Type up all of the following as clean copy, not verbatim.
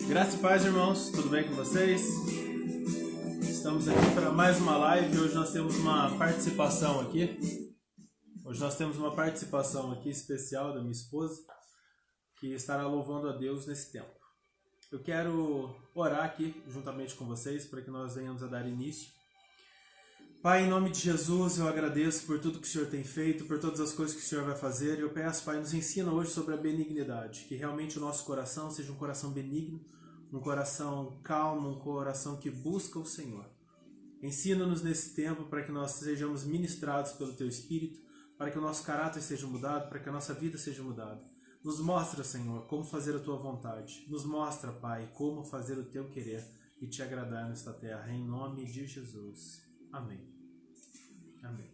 Graça e paz, irmãos, tudo bem com vocês? Estamos aqui para mais uma live. Hoje nós temos uma participação aqui. Especial da minha esposa, que estará louvando a Deus nesse tempo. Eu quero orar aqui juntamente com vocês para que nós venhamos a dar início. Pai, em nome de Jesus, eu agradeço por tudo que o Senhor tem feito, por todas as coisas que o Senhor vai fazer. Eu peço, Pai, nos ensina hoje sobre a benignidade, que realmente o nosso coração seja um coração benigno, um coração calmo, um coração que busca o Senhor. Ensina-nos nesse tempo para que nós sejamos ministrados pelo Teu Espírito, para que o nosso caráter seja mudado, para que a nossa vida seja mudada. Nos mostra, Senhor, como fazer a Tua vontade. Nos mostra, Pai, como fazer o Teu querer e Te agradar nesta terra, em nome de Jesus. Amém. Amém.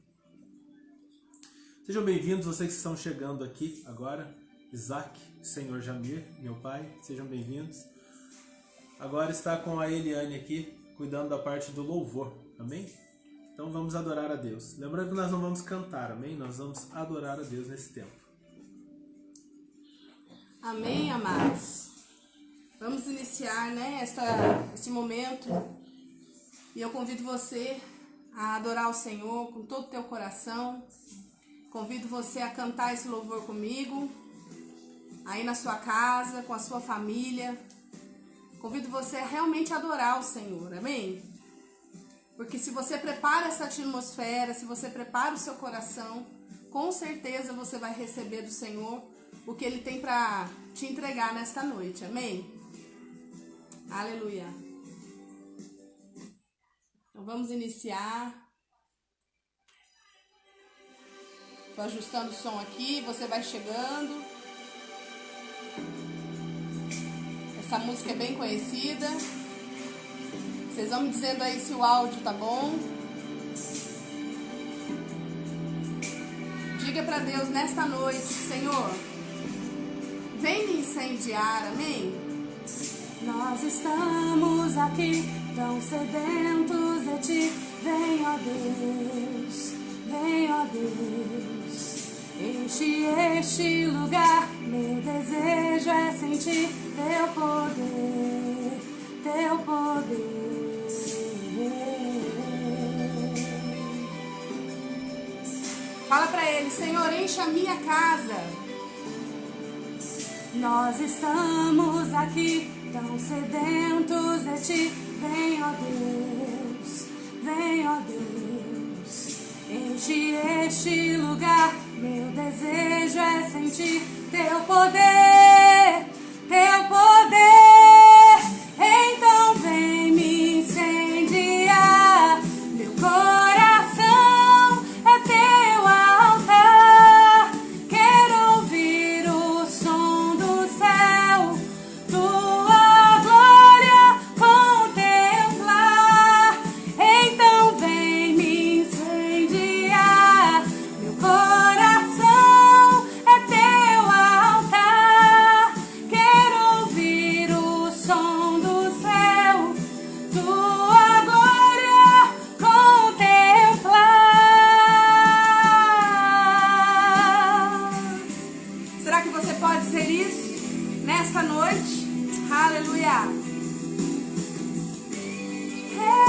Sejam bem-vindos, vocês que estão chegando aqui agora. Isaac, Senhor Jamir, meu pai, sejam bem-vindos. Agora está com a Eliane aqui, cuidando da parte do louvor, amém? Então vamos adorar a Deus. Lembrando que nós não vamos cantar, amém? Nós vamos adorar a Deus nesse tempo. Amém, amados? Vamos iniciar, esse momento. E eu convido você a adorar o Senhor com todo o teu coração. Convido você a cantar esse louvor comigo, aí na sua casa, com a sua família. Convido você a realmente adorar o Senhor, amém? Porque se você prepara essa atmosfera, se você prepara o seu coração, com certeza você vai receber do Senhor o que Ele tem para te entregar nesta noite, amém? Aleluia! Então vamos iniciar. Estou ajustando o som aqui, você vai chegando. Essa música é bem conhecida. Vocês vão me dizendo aí se o áudio tá bom. Diga para Deus nesta noite: Senhor, vem me incendiar, amém? Nós estamos aqui tão sedentos de Ti. Vem, ó Deus, vem, ó Deus. Enche este lugar, meu desejo é sentir Teu poder, Teu poder. Fala para Ele: Senhor, enche a minha casa. Nós estamos aqui tão sedentos de Ti. Vem, ó Deus, vem, ó Deus. Enche este lugar, meu desejo é sentir Teu poder, Teu poder. Então vem me incendiar, meu coração é Teu altar. Quero ouvir o som do céu, Tua glória contemplar. Então vem me incendiar, meu coração é Teu altar. Quero ouvir o som do céu, Tua glória contemplar. Será que você pode ser isso nesta noite? Aleluia! Hey,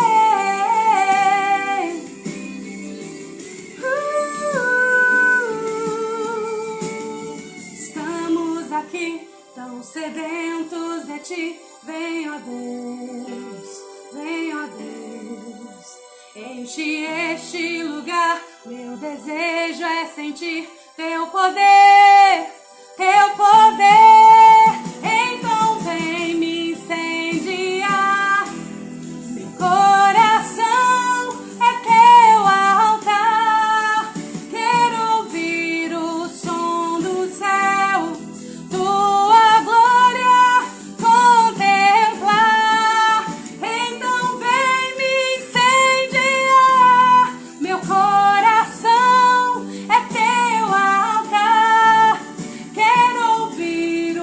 estamos aqui tão sedentos de Ti. Vem, ó Deus, vem, ó Deus. Enche este lugar, meu desejo é sentir Teu poder, Teu poder. Então vem me incendiar, meu coração é Teu altar. Quero ouvir o som do céu, Tua glória contemplar. Então vem me incendiar, meu coração é Teu altar. Quero ouvir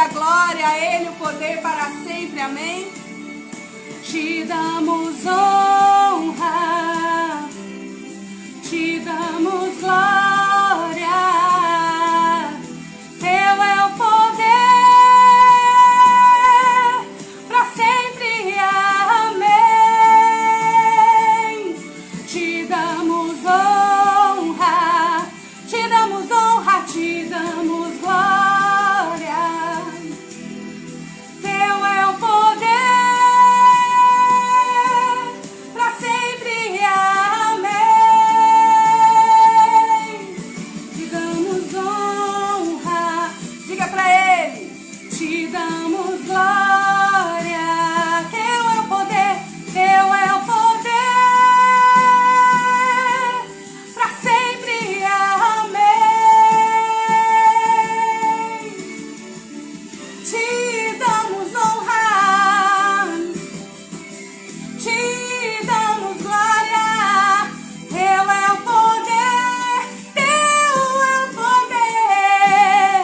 a glória, a Ele o poder para sempre, amém? Te damos honra, te damos glória, teu é o poder para sempre, amém. Te damos honra, te damos honra, te damos glória, teu é o poder para sempre, amém. Te damos honra, diga para Ele, te damos glória, teu é o poder, teu é o poder para sempre, amém. Te damos honra, te damos glória, teu é o poder, teu é o poder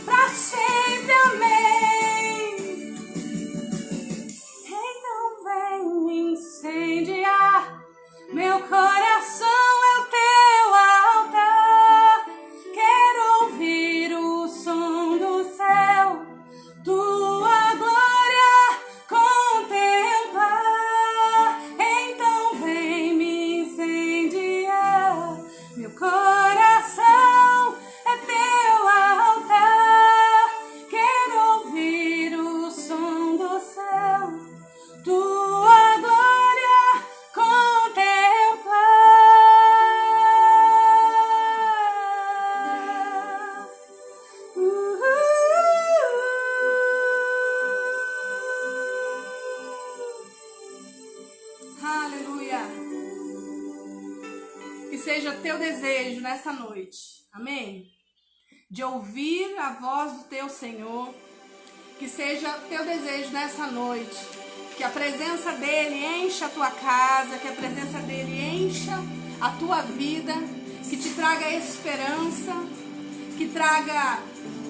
para sempre, amém. Então vem me incendiar, meu coração é o teu altar. Quero ouvir o som do céu, tua glória contemplar. Então vem me incendiar, meu coração é teu altar. Quero ouvir o som do céu, tua glória contemplar. Aleluia. Que seja teu desejo nesta noite, amém? De ouvir a voz do teu Senhor. Que seja teu desejo nessa noite, que a presença dele encha a tua casa, que a presença dele encha a tua vida, que te traga esperança, que traga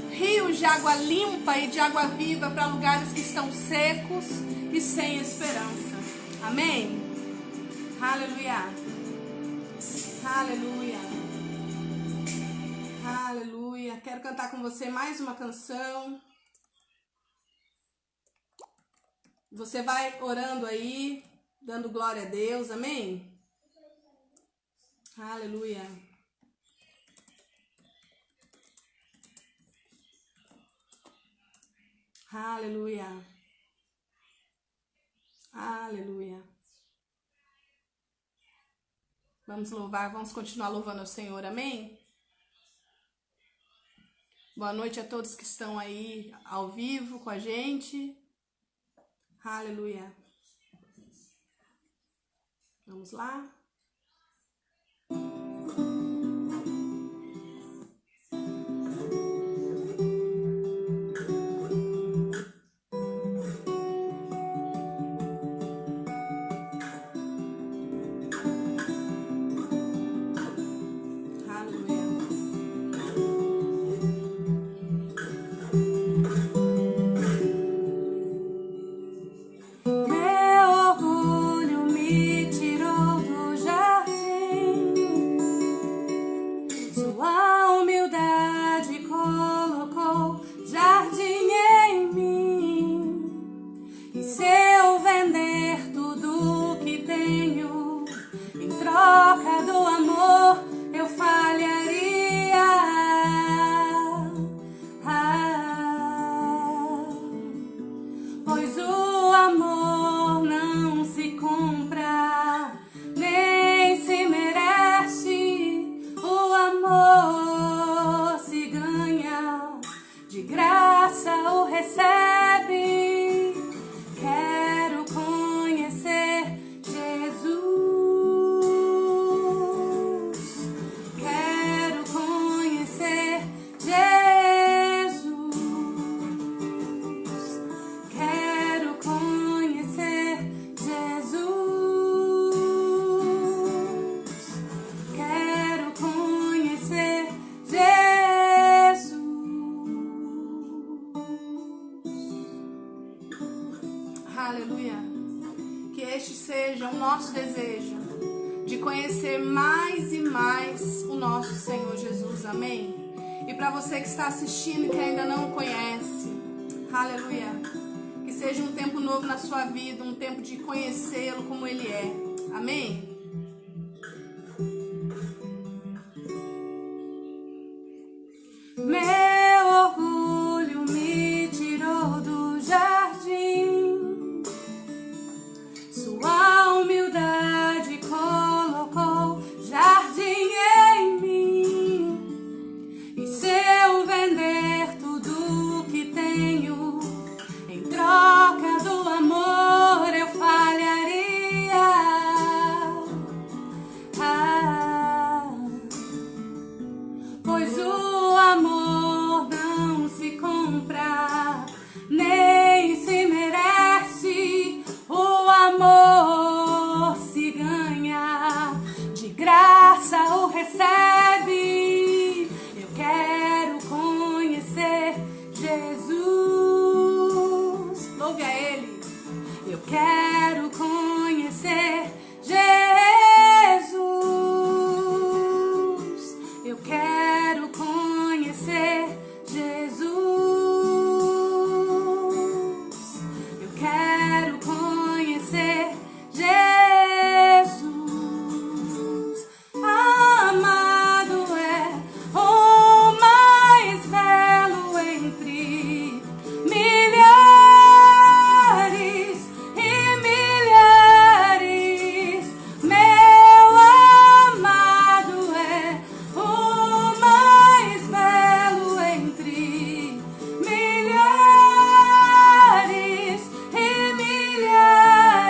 rios de água limpa e de água viva para lugares que estão secos e sem esperança. Amém? Aleluia. Aleluia. Aleluia. Quero cantar com você mais uma canção. Você vai orando aí, dando glória a Deus, amém? Aleluia. Aleluia. Aleluia. Vamos louvar, vamos continuar louvando ao Senhor, amém? Boa noite a todos que estão aí ao vivo com a gente. Aleluia. Vamos lá. Meu orgulho me tirou do que este seja o nosso desejo de conhecer mais e mais o nosso Senhor Jesus, amém? E para você que está assistindo e que ainda não o conhece, aleluia, que seja um tempo novo na sua vida, um tempo de conhecê-lo como Ele é, amém? Meu orgulho me tirou do jardim, sua humildade colocou jardim em mim. E se eu vender tudo que tenho em troca do amor, eu falharia. Pois o amor não se compra, nem se merece. O amor se ganha, de graça o recebe. Eu quero conhecer Jesus. Louve a Ele. Eu quero conhecer Jesus. Eu quero conhecer Jesus. Eu quero conhecer Jesus. Amado é o mais belo entre milhares e milhares. Meu amado é o mais belo entre milhares e milhares.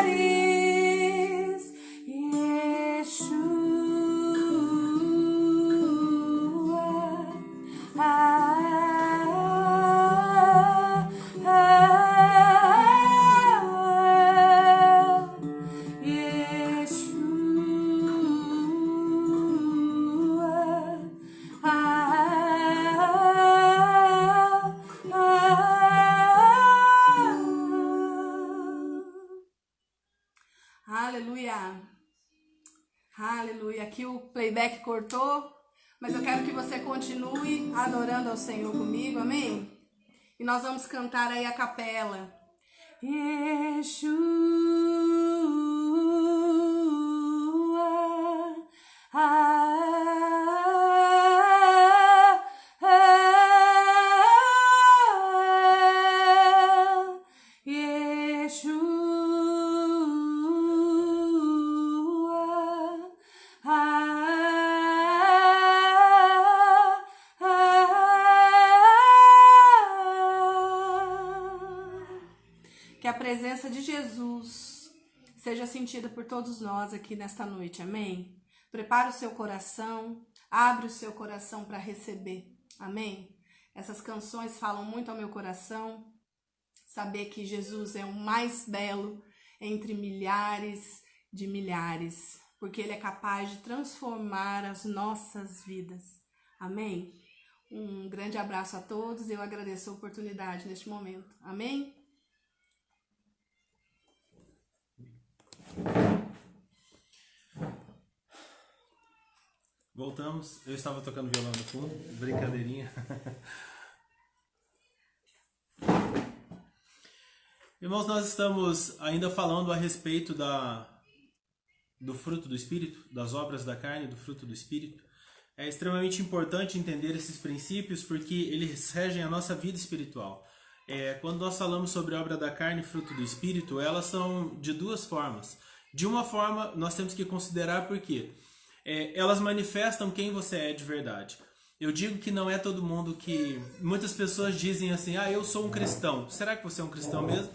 Aleluia. Aleluia. Aqui o playback cortou, mas eu quero que você continue adorando ao Senhor comigo, amém? E nós vamos cantar aí a capela. Que a presença de Jesus seja sentida por todos nós aqui nesta noite, amém? Prepare o seu coração, abre o seu coração para receber, amém? Essas canções falam muito ao meu coração, saber que Jesus é o mais belo entre milhares de milhares, porque Ele é capaz de transformar as nossas vidas, amém? Um grande abraço a todos e eu agradeço a oportunidade neste momento, amém? Voltamos. Eu estava tocando violão no fundo, brincadeirinha. Irmãos, nós estamos ainda falando a respeito do fruto do Espírito, das obras da carne, do fruto do Espírito. É extremamente importante entender esses princípios porque eles regem a nossa vida espiritual. Quando nós falamos sobre obra da carne e fruto do Espírito, elas são de duas formas. De uma forma, nós temos que considerar porque elas manifestam quem você é de verdade. Eu digo que não é todo mundo que... Muitas pessoas dizem assim, eu sou um cristão. Será que você é um cristão mesmo?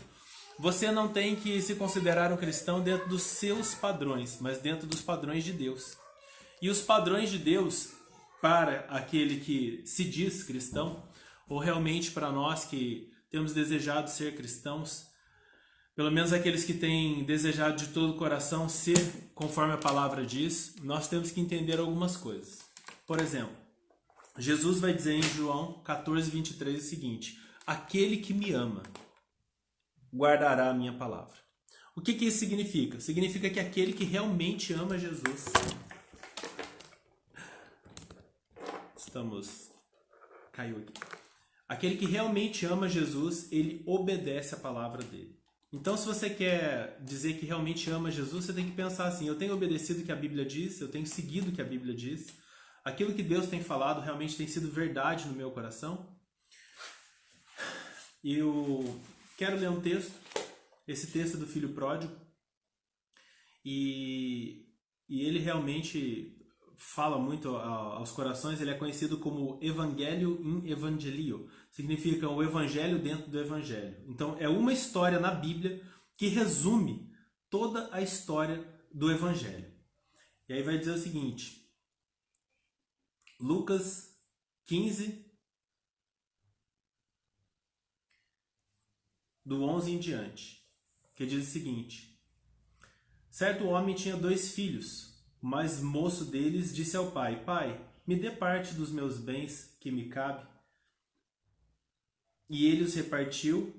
Você não tem que se considerar um cristão dentro dos seus padrões, mas dentro dos padrões de Deus. E os padrões de Deus, para aquele que se diz cristão, ou realmente para nós que temos desejado ser cristãos, pelo menos aqueles que têm desejado de todo o coração ser conforme a palavra diz, nós temos que entender algumas coisas. Por exemplo, Jesus vai dizer em João 14:23 o seguinte: aquele que me ama guardará a minha palavra. O que isso significa? Significa que aquele que realmente ama Jesus... Caiu aqui. Aquele que realmente ama Jesus, ele obedece a palavra dele. Então, se você quer dizer que realmente ama Jesus, você tem que pensar assim: eu tenho obedecido o que a Bíblia diz, eu tenho seguido o que a Bíblia diz, aquilo que Deus tem falado realmente tem sido verdade no meu coração? E eu quero ler um texto, esse texto do filho pródigo, e ele realmente fala muito aos corações. Ele é conhecido como Evangelho in Evangelio, significa o evangelho dentro do evangelho. Então é uma história na Bíblia que resume toda a história do evangelho. E aí vai dizer o seguinte, Lucas 15, do 11 em diante, que diz o seguinte: certo homem tinha 2 filhos. O mais moço deles disse ao pai: pai, me dê parte dos meus bens que me cabe. E ele os repartiu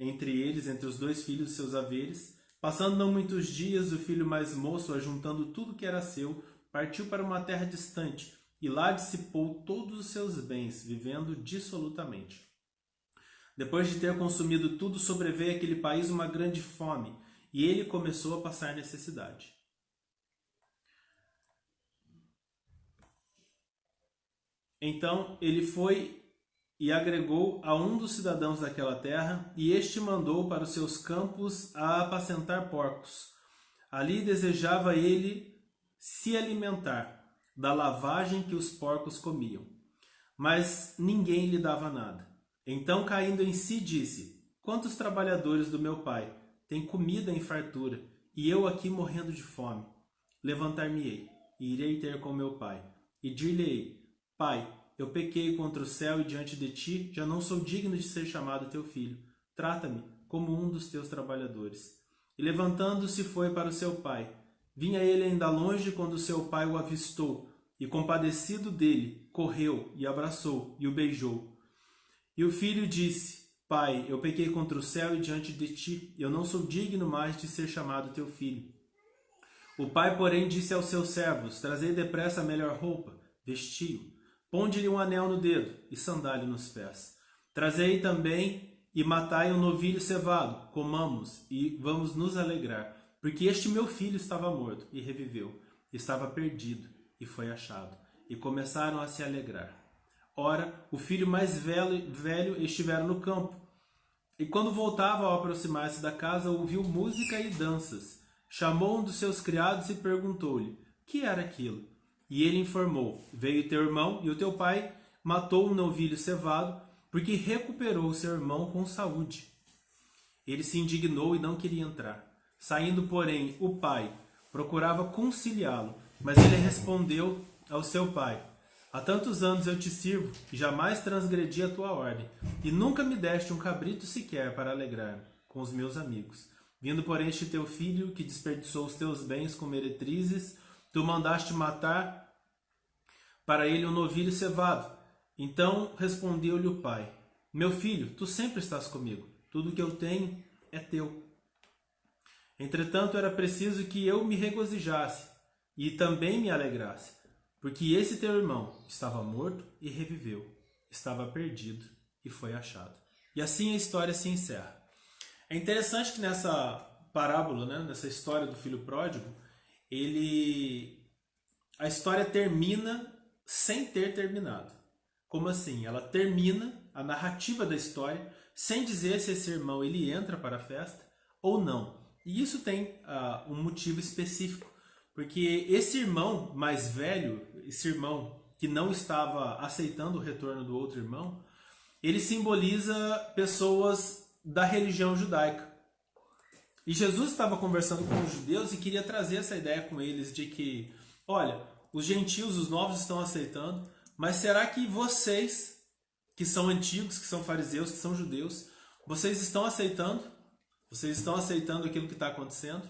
entre os 2 filhos, seus haveres. Passando não muitos dias, o filho mais moço, ajuntando tudo que era seu, partiu para uma terra distante, e lá dissipou todos os seus bens, vivendo dissolutamente. Depois de ter consumido tudo, sobreveio àquele país uma grande fome, e ele começou a passar necessidade. Então ele foi e agregou a um dos cidadãos daquela terra, e este mandou para os seus campos a apacentar porcos. Ali desejava ele se alimentar da lavagem que os porcos comiam, mas ninguém lhe dava nada. Então, caindo em si, disse: quantos trabalhadores do meu pai têm comida em fartura, e eu aqui morrendo de fome? Levantar-me-ei, e irei ter com meu pai, e dir-lhe-ei: pai, eu pequei contra o céu e diante de ti, já não sou digno de ser chamado teu filho. Trata-me como um dos teus trabalhadores. E levantando-se foi para o seu pai. Vinha ele ainda longe quando seu pai o avistou, e compadecido dele, correu e abraçou e o beijou. E o filho disse: pai, eu pequei contra o céu e diante de ti, eu não sou digno mais de ser chamado teu filho. O pai, porém, disse aos seus servos: trazei depressa a melhor roupa, vestiu, ponde-lhe um anel no dedo e sandália nos pés. Trazei também e matai um novilho cevado, comamos e vamos nos alegrar, porque este meu filho estava morto e reviveu, estava perdido e foi achado. E começaram a se alegrar. Ora, o filho mais velho estivera no campo, e quando voltava ao aproximar-se da casa, ouviu música e danças. Chamou um dos seus criados e perguntou-lhe: que era aquilo? E ele informou: veio teu irmão e o teu pai matou um novilho cevado, porque recuperou seu irmão com saúde. Ele se indignou e não queria entrar. Saindo, porém, o pai procurava conciliá-lo, mas ele respondeu ao seu pai: há tantos anos eu te sirvo e jamais transgredi a tua ordem, e nunca me deste um cabrito sequer para alegrar com os meus amigos. Vindo, porém, este teu filho, que desperdiçou os teus bens com meretrizes, tu mandaste matar para ele um novilho cevado. Então respondeu-lhe o pai: meu filho, tu sempre estás comigo, tudo que eu tenho é teu. Entretanto, era preciso que eu me regozijasse e também me alegrasse, porque esse teu irmão estava morto e reviveu, estava perdido e foi achado. E assim a história se encerra. É interessante que nessa parábola, nessa história do filho pródigo, a história termina sem ter terminado. Como assim? Ela termina a narrativa da história sem dizer se esse irmão ele entra para a festa ou não. E isso tem um motivo específico, porque esse irmão mais velho, esse irmão que não estava aceitando o retorno do outro irmão, ele simboliza pessoas da religião judaica. E Jesus estava conversando com os judeus e queria trazer essa ideia com eles de que, olha, os gentios, os novos estão aceitando, mas será que vocês, que são antigos, que são fariseus, que são judeus, vocês estão aceitando? Vocês estão aceitando aquilo que está acontecendo?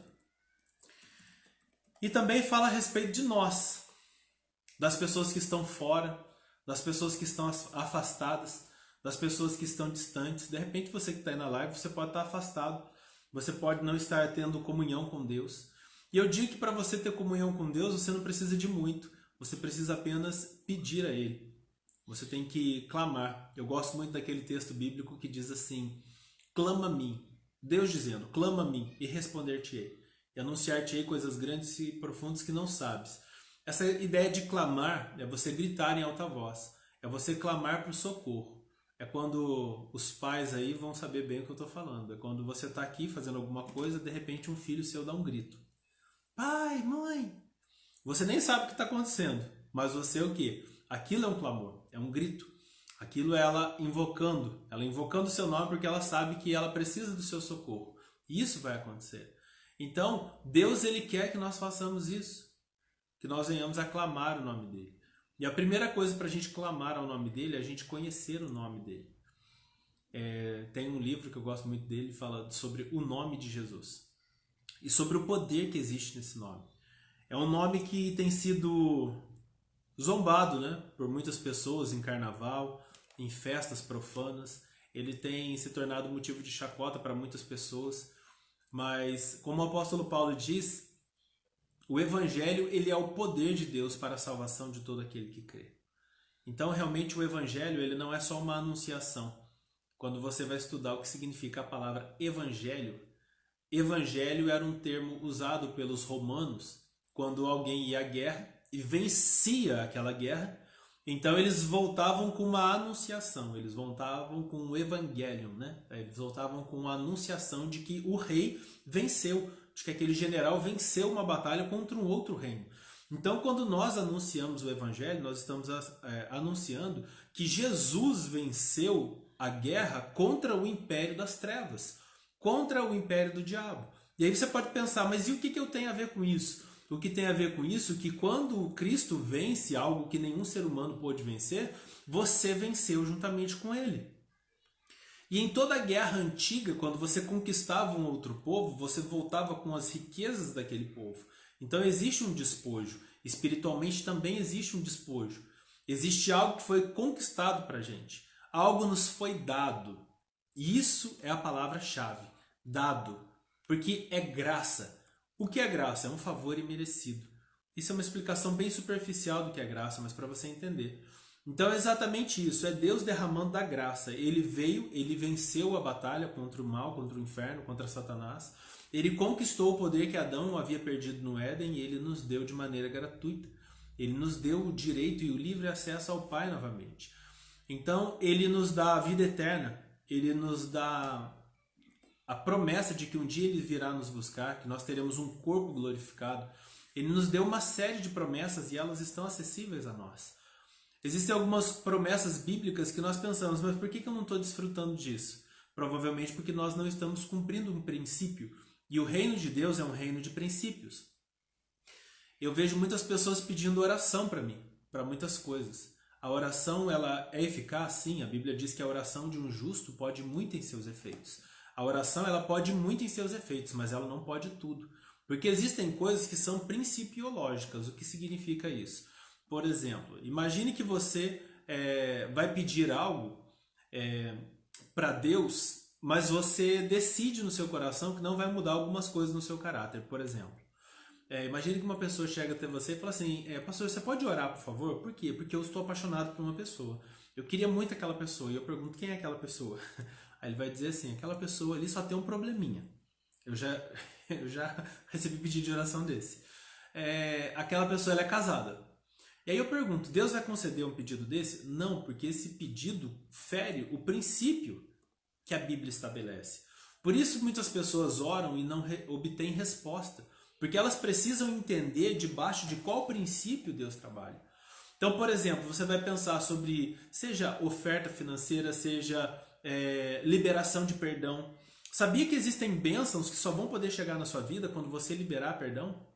E também fala a respeito de nós, das pessoas que estão fora, das pessoas que estão afastadas, das pessoas que estão distantes. De repente você que está aí na live, você pode estar afastado você pode não estar tendo comunhão com Deus. E eu digo que para você ter comunhão com Deus, você não precisa de muito, você precisa apenas pedir a Ele. Você tem que clamar. Eu gosto muito daquele texto bíblico que diz assim: clama a mim. Deus dizendo: clama a mim e responder-te-ei. E anunciar-te-ei coisas grandes e profundas que não sabes. Essa ideia de clamar é você gritar em alta voz. É você clamar por socorro. É quando os pais aí vão saber bem o que eu estou falando. É quando você está aqui fazendo alguma coisa, de repente um filho seu dá um grito. Pai, mãe. Você nem sabe o que está acontecendo. Mas você o quê? Aquilo é um clamor, é um grito. Aquilo é ela invocando o seu nome porque ela sabe que ela precisa do seu socorro. E isso vai acontecer. Então, Deus ele quer que nós façamos isso. Que nós venhamos a clamar o nome dele. E a primeira coisa para a gente clamar ao nome dele é a gente conhecer o nome dele. Tem um livro que eu gosto muito dele, fala sobre o nome de Jesus. E sobre o poder que existe nesse nome. É um nome que tem sido zombado, né, por muitas pessoas em carnaval, em festas profanas. Ele tem se tornado motivo de chacota para muitas pessoas. Mas, como o apóstolo Paulo diz, o Evangelho ele é o poder de Deus para a salvação de todo aquele que crê. Então, realmente, o Evangelho ele não é só uma anunciação. Quando você vai estudar o que significa a palavra Evangelho, Evangelho era um termo usado pelos romanos quando alguém ia à guerra e vencia aquela guerra. Então, eles voltavam com uma anunciação, eles voltavam com o Evangelium, né? Eles voltavam com a anunciação de que o rei venceu, de que aquele general venceu uma batalha contra um outro reino. Então, quando nós anunciamos o Evangelho, nós estamos anunciando que Jesus venceu a guerra contra o império das trevas, contra o império do diabo. E aí você pode pensar, mas e o que eu tenho a ver com isso? O que tem a ver com isso é que quando Cristo vence algo que nenhum ser humano pôde vencer, você venceu juntamente com ele. E em toda a guerra antiga, quando você conquistava um outro povo, você voltava com as riquezas daquele povo. Então existe um despojo. Espiritualmente também existe um despojo. Existe algo que foi conquistado para a gente. Algo nos foi dado. E isso é a palavra-chave. Dado. Porque é graça. O que é graça? É um favor imerecido. Isso é uma explicação bem superficial do que é graça, mas para você entender. Então é exatamente isso, é Deus derramando da graça. Ele veio, ele venceu a batalha contra o mal, contra o inferno, contra Satanás. Ele conquistou o poder que Adão havia perdido no Éden e ele nos deu de maneira gratuita. Ele nos deu o direito e o livre acesso ao Pai novamente. Então ele nos dá a vida eterna, ele nos dá a promessa de que um dia ele virá nos buscar, que nós teremos um corpo glorificado. Ele nos deu uma série de promessas e elas estão acessíveis a nós. Existem algumas promessas bíblicas que nós pensamos, mas por que eu não estou desfrutando disso? Provavelmente porque nós não estamos cumprindo um princípio. E o reino de Deus é um reino de princípios. Eu vejo muitas pessoas pedindo oração para mim, para muitas coisas. A oração ela é eficaz? Sim, a Bíblia diz que a oração de um justo pode muito em seus efeitos. A oração ela pode muito em seus efeitos, mas ela não pode tudo. Porque existem coisas que são principiológicas. O que significa isso? Por exemplo, imagine que você vai pedir algo para Deus, mas você decide no seu coração que não vai mudar algumas coisas no seu caráter. Por exemplo, imagine que uma pessoa chega até você e fala assim, pastor, você pode orar, por favor? Por quê? Porque eu estou apaixonado por uma pessoa. Eu queria muito aquela pessoa. E eu pergunto, quem é aquela pessoa? Aí ele vai dizer assim, aquela pessoa ali só tem um probleminha. Eu já recebi pedido de oração desse. Aquela pessoa ela é casada. E aí eu pergunto, Deus vai conceder um pedido desse? Não, porque esse pedido fere o princípio que a Bíblia estabelece. Por isso muitas pessoas oram e não obtêm resposta. Porque elas precisam entender debaixo de qual princípio Deus trabalha. Então, por exemplo, você vai pensar sobre, seja oferta financeira, seja liberação de perdão. Sabia que existem bênçãos que só vão poder chegar na sua vida quando você liberar perdão?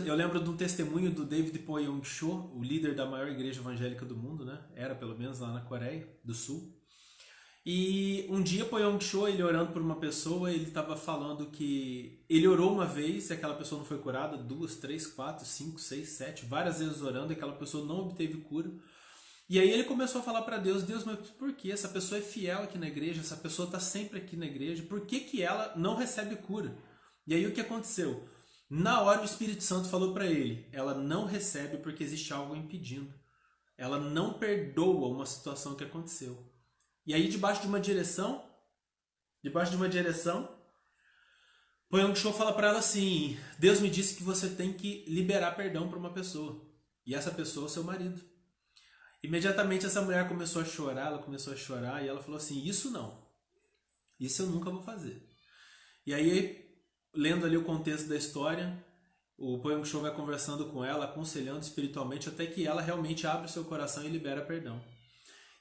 Eu lembro de um testemunho do David Poyong-cho, o líder da maior igreja evangélica do mundo, né? Era pelo menos lá na Coreia do Sul. E um dia Poyong-cho, ele orando por uma pessoa, ele estava falando que ele orou uma vez e aquela pessoa não foi curada, 2, 3, 4, 5, 6, 7, várias vezes orando e aquela pessoa não obteve cura. E aí ele começou a falar para Deus, Deus, mas por que? Essa pessoa é fiel aqui na igreja, essa pessoa está sempre aqui na igreja, por que que ela não recebe cura? E aí o que aconteceu? Na hora o Espírito Santo falou para ele, ela não recebe porque existe algo impedindo. Ela não perdoa uma situação que aconteceu. E aí debaixo de uma direção, o Yong Cho fala para ela assim, Deus me disse que você tem que liberar perdão para uma pessoa. E essa pessoa é o seu marido. Imediatamente essa mulher começou a chorar, e ela falou assim, isso não. Isso eu nunca vou fazer. E aí, lendo ali o contexto da história, o Po Yong Cho vai conversando com ela, aconselhando espiritualmente, até que ela realmente abre o seu coração e libera perdão.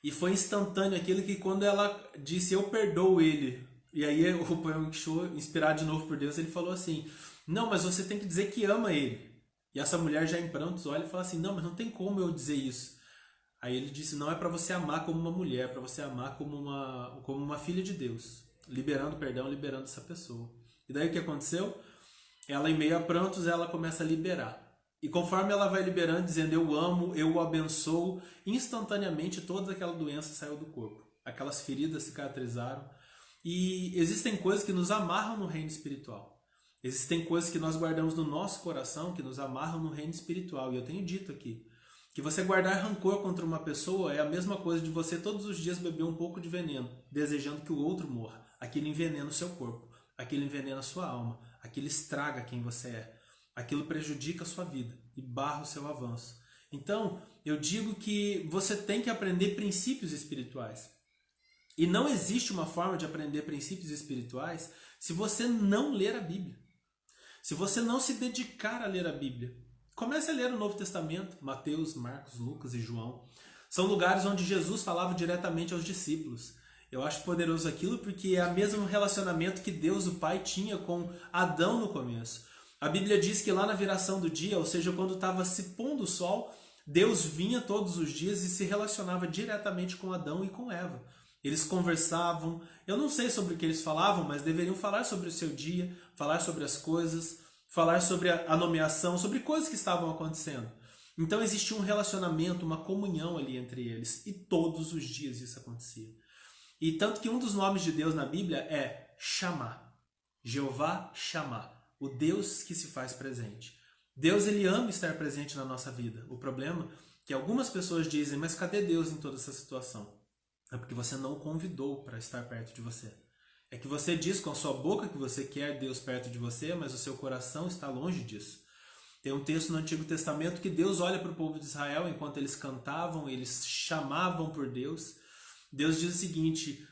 E foi instantâneo aquilo que quando ela disse, eu perdoo ele, e aí o Po Yong Cho, inspirado de novo por Deus, ele falou assim, não, mas você tem que dizer que ama ele. E essa mulher já em prantos olha e fala assim, não, mas não tem como eu dizer isso. Aí ele disse, não é para você amar como uma mulher, é para você amar como uma filha de Deus. Liberando perdão, liberando essa pessoa. E daí o que aconteceu? Ela em meio a prantos, ela começa a liberar. E conforme ela vai liberando, dizendo eu amo, eu o abençoo, instantaneamente toda aquela doença saiu do corpo. Aquelas feridas cicatrizaram. E existem coisas que nos amarram no reino espiritual. Existem coisas que nós guardamos no nosso coração que nos amarram no reino espiritual. E eu tenho dito aqui, que você guardar rancor contra uma pessoa é a mesma coisa de você todos os dias beber um pouco de veneno, desejando que o outro morra. Aquilo envenena o seu corpo, aquilo envenena a sua alma, aquilo estraga quem você é, aquilo prejudica a sua vida e barra o seu avanço. Então, eu digo que você tem que aprender princípios espirituais. E não existe uma forma de aprender princípios espirituais se você não ler a Bíblia. Se você não se dedicar a ler a Bíblia. Comece a ler o Novo Testamento, Mateus, Marcos, Lucas e João. São lugares onde Jesus falava diretamente aos discípulos. Eu acho poderoso aquilo porque é o mesmo relacionamento que Deus, o Pai, tinha com Adão no começo. A Bíblia diz que lá na viração do dia, ou seja, quando estava se pondo o sol, Deus vinha todos os dias e se relacionava diretamente com Adão e com Eva. Eles conversavam, eu não sei sobre o que eles falavam, mas deveriam falar sobre o seu dia, falar sobre as coisas, falar sobre a nomeação, sobre coisas que estavam acontecendo. Então existia um relacionamento, uma comunhão ali entre eles. E todos os dias isso acontecia. E tanto que um dos nomes de Deus na Bíblia é Chamar. Jeová Chamar. O Deus que se faz presente. Deus, ele ama estar presente na nossa vida. O problema é que algumas pessoas dizem, mas cadê Deus em toda essa situação? É porque você não o convidou para estar perto de você. É que você diz com a sua boca que você quer Deus perto de você, mas o seu coração está longe disso. Tem um texto no Antigo Testamento que Deus olha para o povo de Israel enquanto eles cantavam, eles chamavam por Deus. Deus diz o seguinte,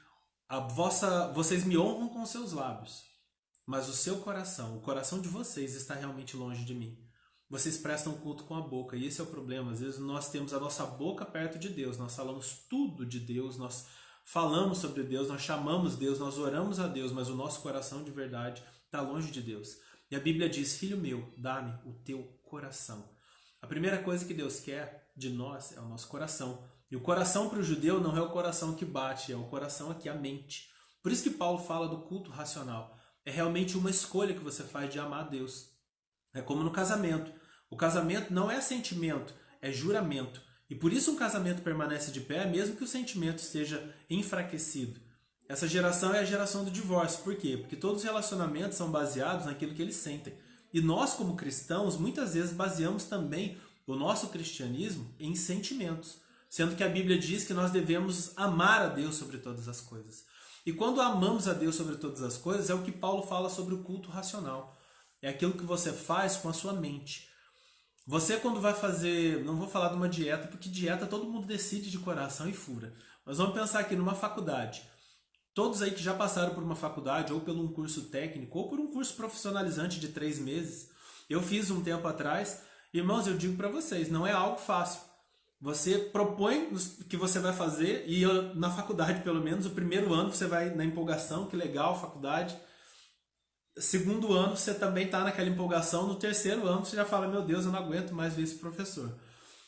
vocês me honram com seus lábios, mas o seu coração, o coração de vocês está realmente longe de mim. Vocês prestam culto com a boca, e esse é o problema. Às vezes nós temos a nossa boca perto de Deus, nós falamos tudo de Deus, nós falamos sobre Deus, nós chamamos Deus, nós oramos a Deus, mas o nosso coração de verdade está longe de Deus. E a Bíblia diz, filho meu, dá-me o teu coração. A primeira coisa que Deus quer de nós é o nosso coração. E o coração para o judeu não é o coração que bate, é o coração aqui, a mente. Por isso que Paulo fala do culto racional. É realmente uma escolha que você faz de amar a Deus. É como no casamento. O casamento não é sentimento, é juramento. E por isso um casamento permanece de pé, mesmo que o sentimento esteja enfraquecido. Essa geração é a geração do divórcio. Por quê? Porque todos os relacionamentos são baseados naquilo que eles sentem. E nós, como cristãos, muitas vezes baseamos também o nosso cristianismo em sentimentos. Sendo que a Bíblia diz que nós devemos amar a Deus sobre todas as coisas. E quando amamos a Deus sobre todas as coisas, é o que Paulo fala sobre o culto racional. É aquilo que você faz com a sua mente. Você quando vai fazer, não vou falar de uma dieta, porque dieta todo mundo decide de coração e fura. Mas vamos pensar aqui numa faculdade. Todos aí que já passaram por uma faculdade, ou por um curso técnico, ou por um curso profissionalizante de 3 meses. Eu fiz um tempo atrás. Irmãos, eu digo para vocês, não é algo fácil. Você propõe o que você vai fazer, e na faculdade pelo menos, o primeiro ano você vai na empolgação, que legal, faculdade. Segundo ano você também está naquela empolgação, no terceiro ano você já fala, meu Deus, eu não aguento mais ver esse professor.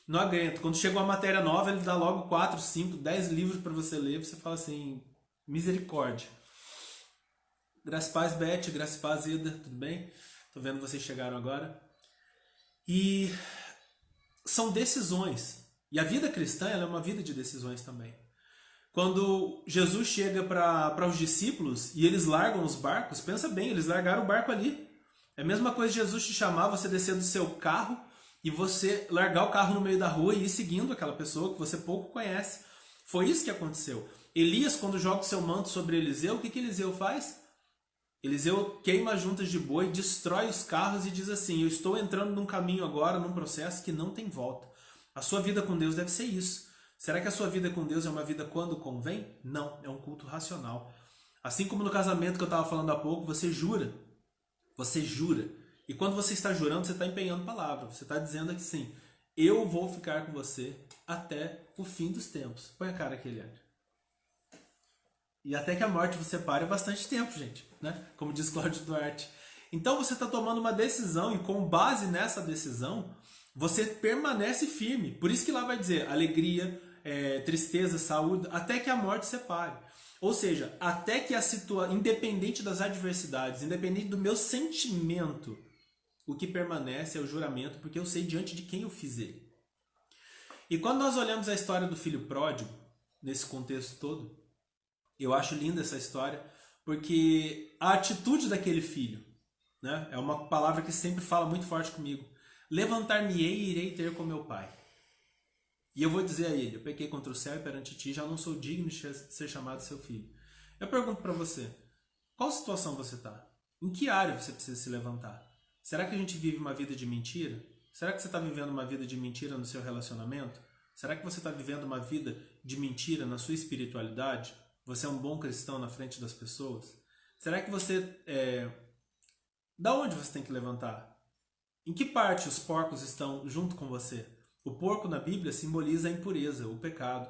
Não aguento. Quando chega uma matéria nova, ele dá logo 4, 5, 10 livros para você ler, você fala assim, misericórdia. Graças a paz, Beth, graças a paz, Ida, tudo bem? Tô vendo vocês chegaram agora. E são decisões. E a vida cristã ela é uma vida de decisões também. Quando Jesus chega para os discípulos e eles largam os barcos, pensa bem, eles largaram o barco ali. É a mesma coisa de Jesus te chamar, você descer do seu carro e você largar o carro no meio da rua e ir seguindo aquela pessoa que você pouco conhece. Foi isso que aconteceu. Elias, quando joga o seu manto sobre Eliseu, o que Eliseu faz? Eliseu queima as juntas de boi, destrói os carros e diz assim: eu estou entrando num caminho agora, num processo que não tem volta. A sua vida com Deus deve ser isso. Será que a sua vida com Deus é uma vida quando convém? Não, é um culto racional. Assim como no casamento que eu estava falando há pouco, você jura. Você jura. E quando você está jurando, você está empenhando palavra. Você está dizendo que sim, eu vou ficar com você até o fim dos tempos. Põe a cara aqui, Eliane. E até que a morte vos separe é bastante tempo, gente, né? Como diz Cláudio Duarte. Então você está tomando uma decisão e com base nessa decisão, você permanece firme. Por isso que lá vai dizer alegria, tristeza, saúde, até que a morte separe. Ou seja, até que a situação, independente das adversidades, independente do meu sentimento, o que permanece é o juramento, porque eu sei diante de quem eu fiz ele. E quando nós olhamos a história do filho pródigo, nesse contexto todo, eu acho linda essa história, porque a atitude daquele filho, né, é uma palavra que sempre fala muito forte comigo. Levantar-me-ei e irei ter com meu pai. E eu vou dizer a ele: eu pequei contra o céu e perante ti, já não sou digno de ser chamado seu filho. Eu pergunto para você, qual situação você está? Em que área você precisa se levantar? Será que a gente vive uma vida de mentira? Será que você está vivendo uma vida de mentira no seu relacionamento? Será que você está vivendo uma vida de mentira na sua espiritualidade? Você é um bom cristão na frente das pessoas? Será que você... Da onde você tem que levantar? Em que parte os porcos estão junto com você? O porco na Bíblia simboliza a impureza, o pecado,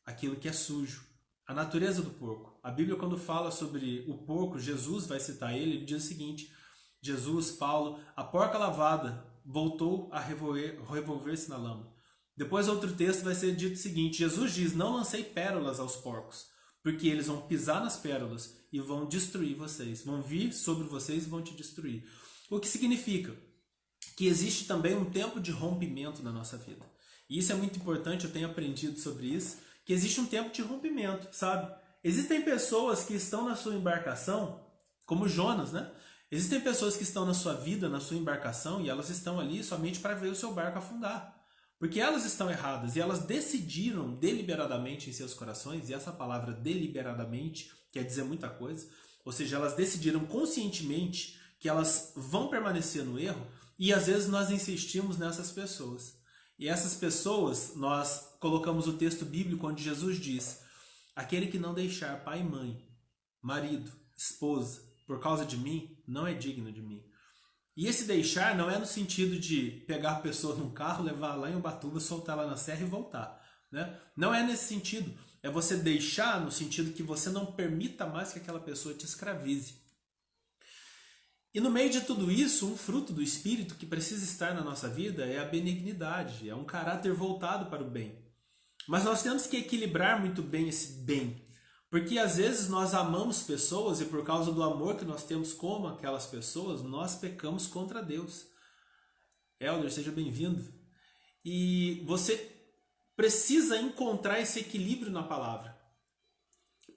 aquilo que é sujo, a natureza do porco. A Bíblia, quando fala sobre o porco, Jesus vai citar ele diz o seguinte: Jesus, Paulo, a porca lavada voltou a revolver-se na lama. Depois outro texto vai ser dito o seguinte: Jesus diz: não lancei pérolas aos porcos, porque eles vão pisar nas pérolas e vão destruir vocês, vão vir sobre vocês e vão te destruir. O que significa que existe também um tempo de rompimento na nossa vida. E isso é muito importante, eu tenho aprendido sobre isso, que existe um tempo de rompimento, sabe? Existem pessoas que estão na sua embarcação, como Jonas, né? Existem pessoas que estão na sua vida, na sua embarcação, e elas estão ali somente para ver o seu barco afundar. Porque elas estão erradas e elas decidiram deliberadamente em seus corações, e essa palavra deliberadamente quer dizer muita coisa, ou seja, elas decidiram conscientemente que elas vão permanecer no erro, e às vezes nós insistimos nessas pessoas. E essas pessoas, nós colocamos o texto bíblico onde Jesus diz: aquele que não deixar pai e mãe, marido, esposa, por causa de mim, não é digno de mim. E esse deixar não é no sentido de pegar a pessoa num carro, levar lá em Ubatuba, soltar lá na serra e voltar, né? Não é nesse sentido. É você deixar no sentido que você não permita mais que aquela pessoa te escravize. E no meio de tudo isso, um fruto do Espírito que precisa estar na nossa vida é a benignidade, é um caráter voltado para o bem. Mas nós temos que equilibrar muito bem esse bem, porque às vezes nós amamos pessoas e por causa do amor que nós temos como aquelas pessoas, nós pecamos contra Deus. Helder, seja bem-vindo. E você precisa encontrar esse equilíbrio na palavra.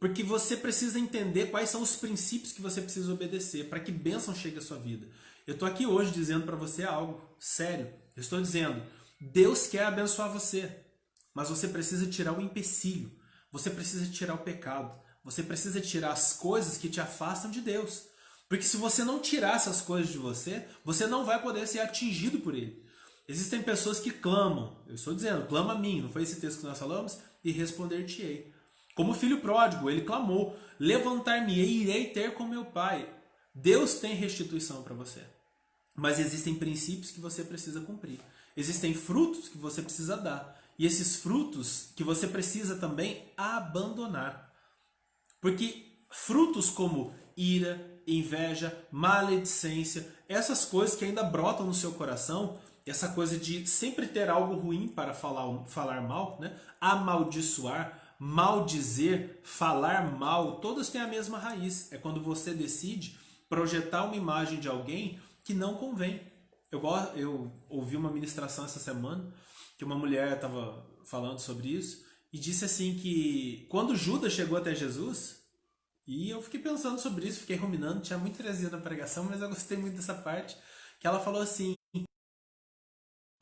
Porque você precisa entender quais são os princípios que você precisa obedecer para que bênção chegue à sua vida. Eu estou aqui hoje dizendo para você algo sério. Eu estou dizendo, Deus quer abençoar você, mas você precisa tirar o empecilho, você precisa tirar o pecado, você precisa tirar as coisas que te afastam de Deus. Porque se você não tirar essas coisas de você, você não vai poder ser atingido por Ele. Existem pessoas que clamam, eu estou dizendo, clama a mim, não foi esse texto que nós falamos? E responder-te-ei. Como o filho pródigo, ele clamou: levantar-me-ei e irei ter com meu pai. Deus tem restituição para você. Mas existem princípios que você precisa cumprir. Existem frutos que você precisa dar. E esses frutos que você precisa também abandonar. Porque frutos como ira, inveja, maledicência, essas coisas que ainda brotam no seu coração, essa coisa de sempre ter algo ruim para falar mal, né? Amaldiçoar, maldizer, falar mal, todas têm a mesma raiz. É quando você decide projetar uma imagem de alguém que não convém. eu ouvi uma ministração essa semana que uma mulher estava falando sobre isso e disse assim que quando Judas chegou até Jesus, e eu fiquei pensando sobre isso, fiquei ruminando, tinha muita heresia na pregação, mas eu gostei muito dessa parte, que ela falou assim,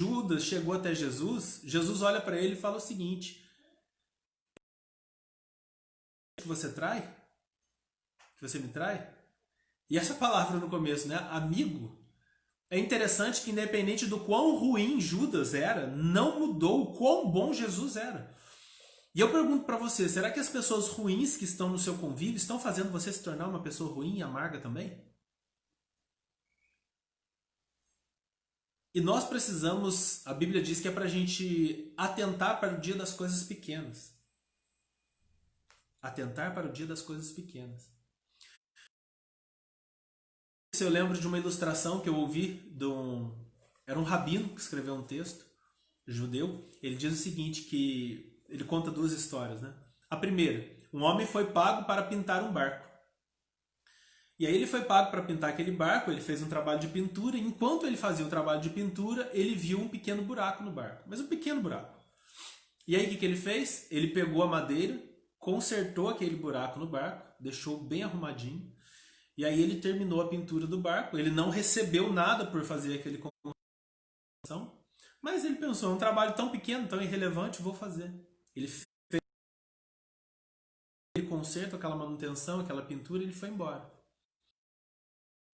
Judas chegou até Jesus, Jesus olha para ele e fala o seguinte, que você trai? Que você me trai? E essa palavra no começo, né, amigo, é interessante que independente do quão ruim Judas era, não mudou o quão bom Jesus era. E eu pergunto para você, será que as pessoas ruins que estão no seu convívio estão fazendo você se tornar uma pessoa ruim e amarga também? E nós precisamos, a Bíblia diz que é para a gente atentar para o dia das coisas pequenas. Atentar para o dia das coisas pequenas. Eu lembro de uma ilustração que eu ouvi era um rabino que escreveu um texto, judeu. Ele diz o seguinte, que ele conta duas histórias, né? A primeira, um homem foi pago para pintar um barco. E aí ele foi pago para pintar aquele barco, ele fez um trabalho de pintura, e enquanto ele fazia o trabalho de pintura, ele viu um pequeno buraco no barco, mas um pequeno buraco. E aí o que ele fez? Ele pegou a madeira, consertou aquele buraco no barco, deixou bem arrumadinho, e aí ele terminou a pintura do barco. Ele não recebeu nada por fazer aquele construção, mas ele pensou, é um trabalho tão pequeno, tão irrelevante, vou fazer. Ele fez aquele conserto, aquela manutenção, aquela pintura, e ele foi embora.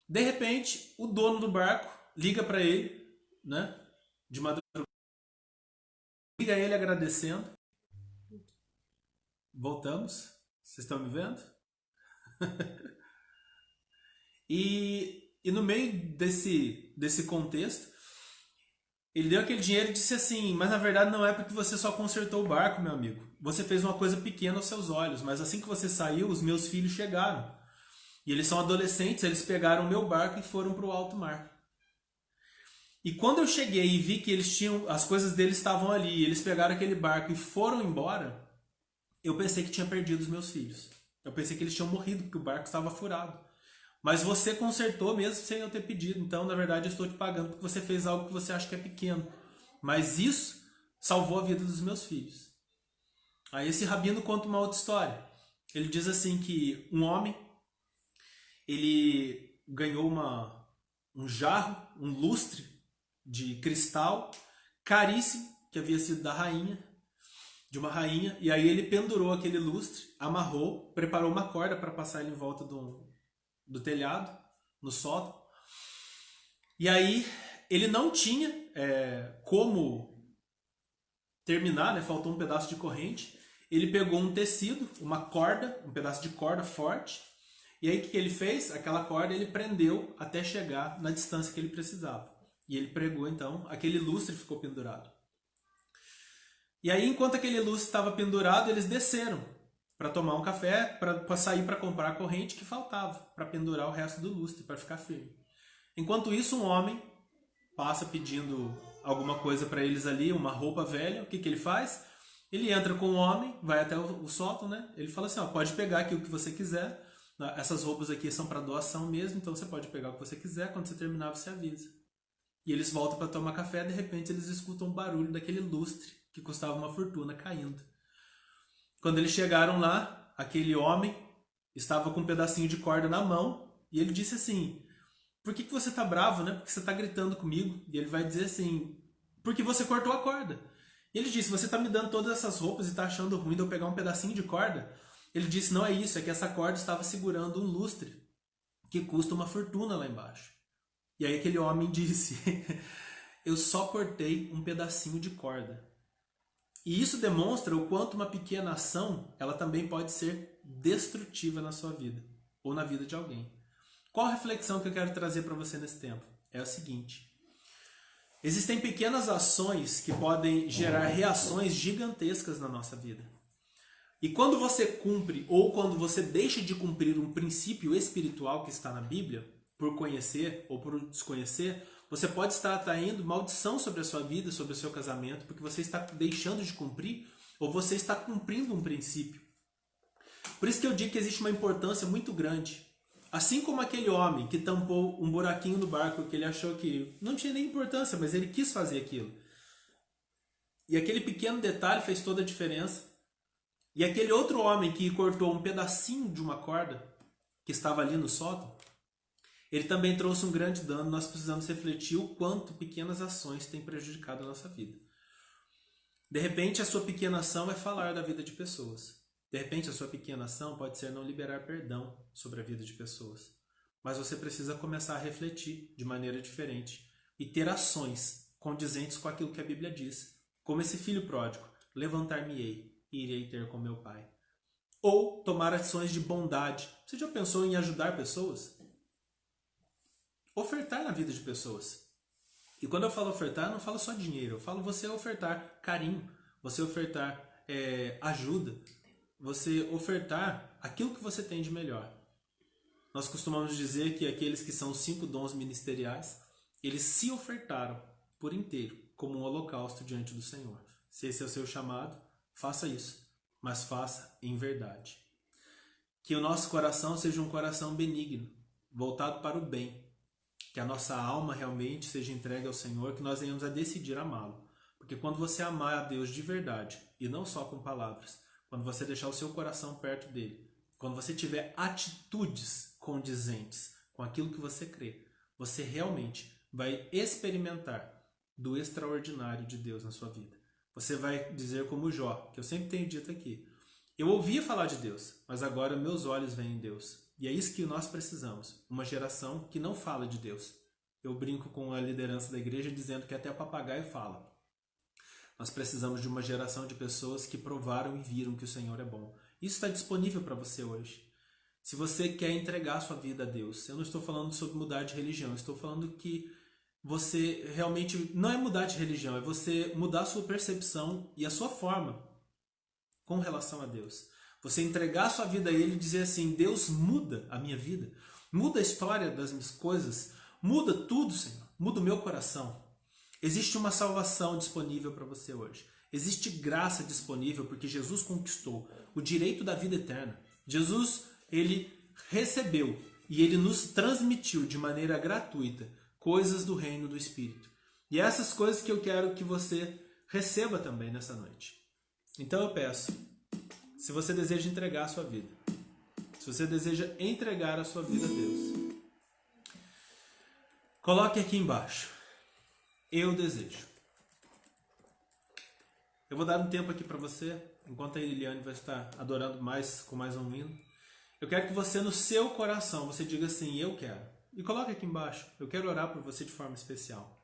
De repente, o dono do barco liga para ele, né, de madrugada, liga ele agradecendo. Voltamos. Vocês estão me vendo? E no meio desse contexto, ele deu aquele dinheiro e disse assim, mas na verdade não é porque você só consertou o barco, meu amigo. Você fez uma coisa pequena aos seus olhos, mas assim que você saiu, os meus filhos chegaram. E eles são adolescentes, eles pegaram o meu barco e foram para o alto mar. E quando eu cheguei e vi que as coisas deles estavam ali, eles pegaram aquele barco e foram embora, eu pensei que tinha perdido os meus filhos. Eu pensei que eles tinham morrido, porque o barco estava furado. Mas você consertou mesmo sem eu ter pedido. Então, na verdade, eu estou te pagando porque você fez algo que você acha que é pequeno. Mas isso salvou a vida dos meus filhos. Aí esse rabino conta uma outra história. Ele diz assim que um homem, ele ganhou um jarro, um lustre de cristal caríssimo, que havia sido de uma rainha, e aí ele pendurou aquele lustre, amarrou, preparou uma corda para passar ele em volta do telhado, no sótão. E aí ele não tinha como terminar, né? Faltou um pedaço de corrente. Ele pegou um tecido, uma corda, um pedaço de corda forte, e aí o que ele fez? Aquela corda ele prendeu até chegar na distância que ele precisava. E ele pregou então, aquele lustre ficou pendurado. E aí enquanto aquele lustre estava pendurado, eles desceram para tomar um café, para sair para comprar a corrente que faltava, para pendurar o resto do lustre, para ficar firme. Enquanto isso, um homem passa pedindo alguma coisa para eles ali, uma roupa velha. O que ele faz? Ele entra com o homem, vai até o sótão, né? Ele fala assim, ó, pode pegar aqui o que você quiser. Essas roupas aqui são para doação mesmo, então você pode pegar o que você quiser. Quando você terminar, você avisa. E eles voltam para tomar café, de repente eles escutam um barulho daquele lustre que custava uma fortuna caindo. Quando eles chegaram lá, aquele homem estava com um pedacinho de corda na mão e ele disse assim, por que você está bravo, né? Porque você está gritando comigo? E ele vai dizer assim, porque você cortou a corda. E ele disse, você está me dando todas essas roupas e está achando ruim de eu pegar um pedacinho de corda? Ele disse, não é isso, é que essa corda estava segurando um lustre que custa uma fortuna lá embaixo. E aí aquele homem disse, eu só cortei um pedacinho de corda. E isso demonstra o quanto uma pequena ação, ela também pode ser destrutiva na sua vida, ou na vida de alguém. Qual a reflexão que eu quero trazer para você nesse tempo? É o seguinte, existem pequenas ações que podem gerar reações gigantescas na nossa vida. E quando você cumpre, ou quando você deixa de cumprir um princípio espiritual que está na Bíblia, por conhecer ou por desconhecer, você pode estar atraindo maldição sobre a sua vida, sobre o seu casamento, porque você está deixando de cumprir ou você está cumprindo um princípio. Por isso que eu digo que existe uma importância muito grande Assim como aquele homem que tampou um buraquinho no barco que ele achou que não tinha nem importância, mas ele quis fazer aquilo. E aquele pequeno detalhe fez toda a diferença. E aquele outro homem que cortou um pedacinho de uma corda que estava ali no sótão, ele também trouxe um grande dano. Nós precisamos refletir o quanto pequenas ações têm prejudicado a nossa vida. De repente, a sua pequena ação é falar da vida de pessoas. De repente, a sua pequena ação pode ser não liberar perdão sobre a vida de pessoas. Mas você precisa começar a refletir de maneira diferente e ter ações condizentes com aquilo que a Bíblia diz. Como esse filho pródigo, levantar-me-ei e irei ter com meu pai. Ou tomar ações de bondade. Você já pensou em ajudar pessoas? Ofertar na vida de pessoas. E quando eu falo ofertar, eu não falo só dinheiro. Eu falo você ofertar carinho, você ofertar ajuda, você ofertar aquilo que você tem de melhor. Nós costumamos dizer que aqueles que são os 5 dons ministeriais, eles se ofertaram por inteiro, como um holocausto diante do Senhor. Se esse é o seu chamado, faça isso, mas faça em verdade. Que o nosso coração seja um coração benigno, voltado para o bem. Que a nossa alma realmente seja entregue ao Senhor, que nós venhamos a decidir amá-lo. Porque quando você amar a Deus de verdade, e não só com palavras, quando você deixar o seu coração perto dele, quando você tiver atitudes condizentes com aquilo que você crê, você realmente vai experimentar do extraordinário de Deus na sua vida. Você vai dizer como Jó, que eu sempre tenho dito aqui, eu ouvia falar de Deus, mas agora meus olhos veem em Deus. E é isso que nós precisamos, uma geração que não fala de Deus. Eu brinco com a liderança da igreja dizendo que até papagaio fala. Nós precisamos de uma geração de pessoas que provaram e viram que o Senhor é bom. Isso está disponível para você hoje. Se você quer entregar sua vida a Deus, eu não estou falando sobre mudar de religião, eu estou falando que você realmente não é mudar de religião, é você mudar a sua percepção e a sua forma com relação a Deus. Você entregar a sua vida a Ele e dizer assim, Deus, muda a minha vida, muda a história das minhas coisas, muda tudo, Senhor, muda o meu coração. Existe uma salvação disponível para você hoje. Existe graça disponível porque Jesus conquistou o direito da vida eterna. Jesus, Ele recebeu e Ele nos transmitiu de maneira gratuita coisas do reino do Espírito. E é essas coisas que eu quero que você receba também nessa noite. Então eu peço, se você deseja entregar a sua vida, se você deseja entregar a sua vida a Deus, coloque aqui embaixo, eu desejo. Eu vou dar um tempo aqui para você, enquanto a Eliane vai estar adorando com mais um hino. Eu quero que você, no seu coração, você diga assim, eu quero. E coloque aqui embaixo, eu quero orar por você de forma especial.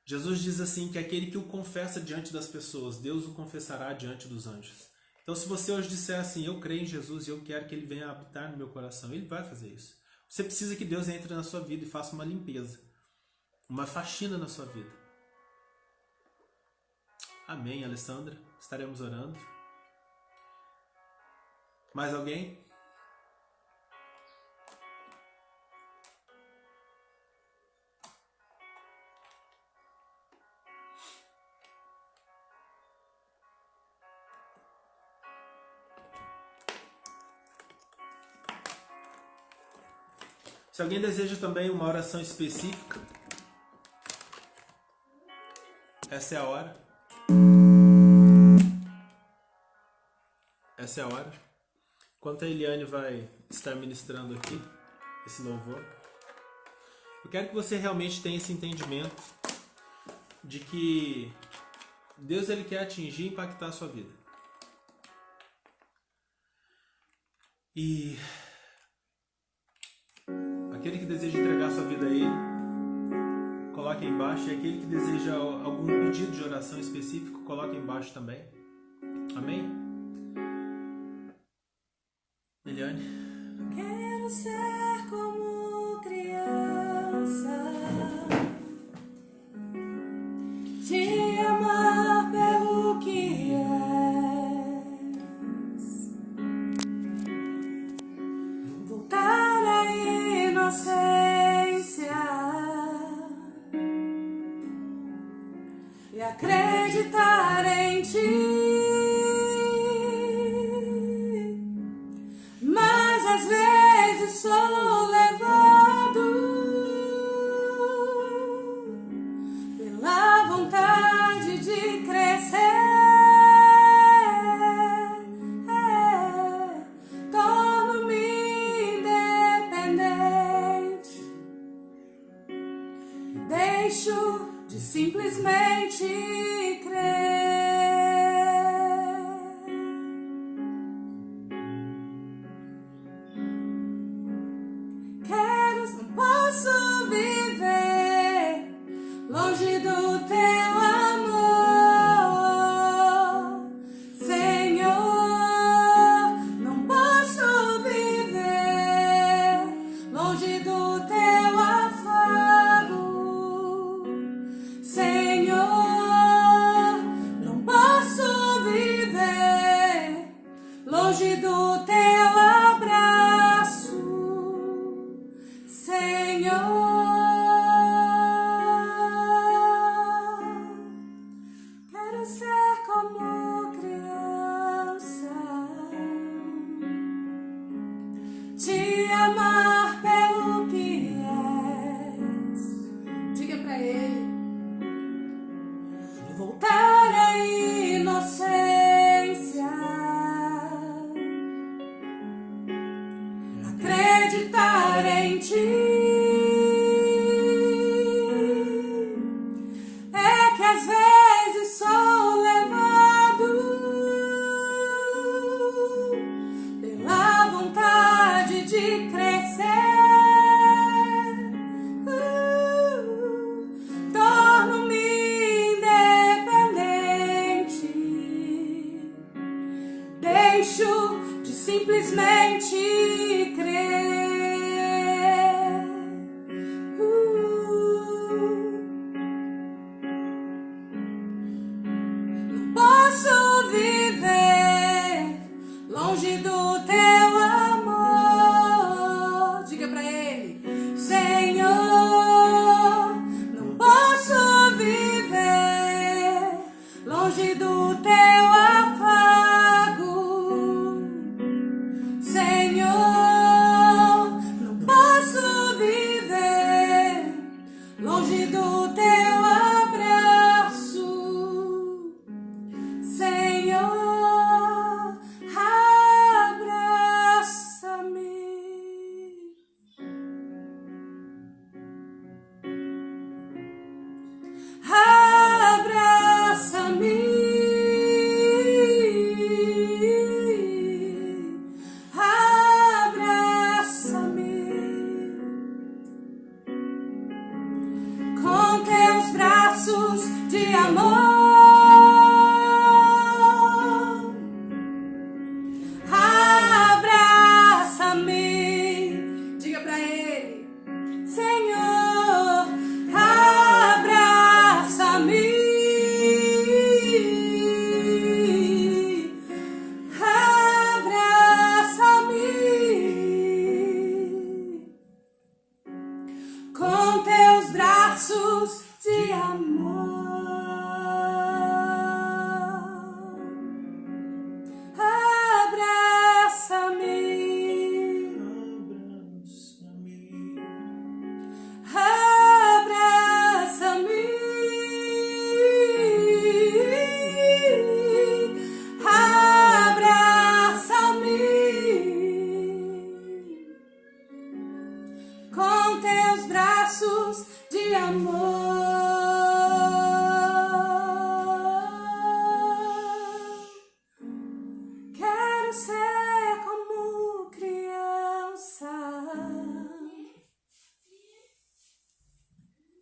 Jesus diz assim, que aquele que o confessa diante das pessoas, Deus o confessará diante dos anjos. Então, se você hoje disser assim, eu creio em Jesus e eu quero que Ele venha habitar no meu coração, Ele vai fazer isso. Você precisa que Deus entre na sua vida e faça uma limpeza, uma faxina na sua vida. Amém, Alessandra. Estaremos orando. Mais alguém? Se alguém deseja também uma oração específica, essa é a hora. Essa é a hora. Enquanto a Eliane vai estar ministrando aqui esse louvor, eu quero que você realmente tenha esse entendimento de que Deus, Ele quer atingir e impactar a sua vida. E aquele que deseja entregar sua vida a Ele, coloque aí embaixo. E aquele que deseja algum pedido de oração específico, coloque aí embaixo também. Amém? Eliane? Quero ser como criança, te amar pelo que és, voltar à inocência e acreditar em ti. Mas às vezes sou deixo de simplesmente crer. Não posso viver longe do teu amor, Senhor. Não posso viver longe do teu afago, Senhor. Não posso viver longe do teu abraço, Senhor. Quero ser como criança, te amar pelo que és. Diga pra ele. Voltar à inocência, acreditar em ti. É que às vezes sou levado pela vontade de crescer. Torno-me independente, deixo de simplesmente crer. Não posso viver longe do teu amor. Diga pra ele. Senhor, não posso viver longe do teu afago, Senhor. Não posso viver longe do teu abraço, Senhor. Abraça-me. Abraça-me com teus braços de amor. Abraça-me, Diga pra ele. Senhor. Abraça-me. Abraça-me com teus braços de amor. Abraça-me. Abraça-me com teus braços de amor. Quero ser como criança,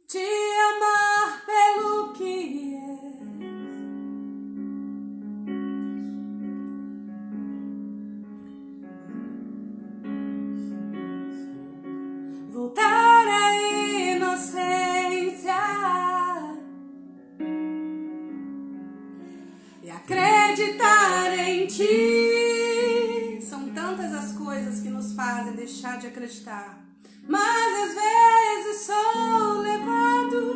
te amar pelo que és. Voltar à inocência e acreditar em ti. São tantas as coisas que nos fazem deixar de acreditar. Mas às vezes sou levado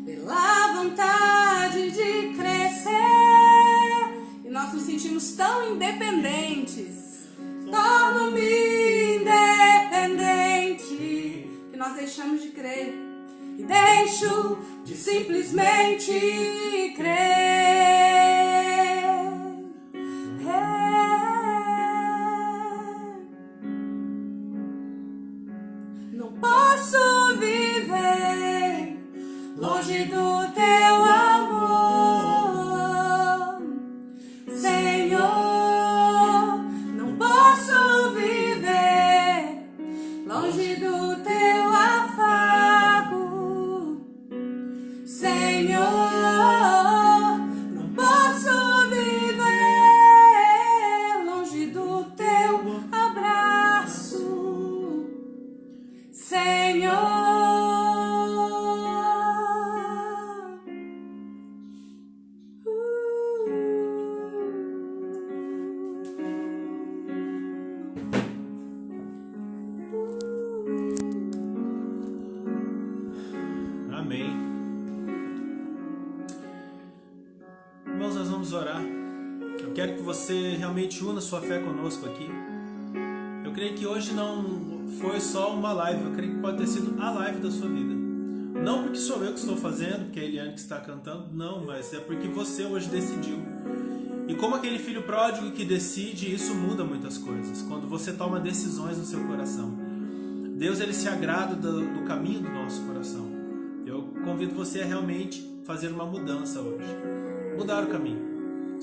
pela vontade de crescer E nós nos sentimos tão independentes torno-me independente que nós deixamos de crer. e deixo de simplesmente crer. Não posso longe do teu amor. Senhor, não posso viver longe do teu afago. Senhor, não posso viver longe do teu abraço. Senhor. Amém. Irmãos, nós vamos orar. Eu quero que você realmente una sua fé conosco aqui. Eu creio que hoje não foi só uma live, eu creio que pode ter sido a live da sua vida. Não porque sou eu que estou fazendo, porque é a Eliane que está cantando, não, mas é porque você hoje decidiu. E como aquele filho pródigo que decide, isso muda muitas coisas. Quando você toma decisões no seu coração. Deus, ele se agrada do caminho do nosso coração. Eu convido você a realmente fazer uma mudança hoje. Mudar o caminho.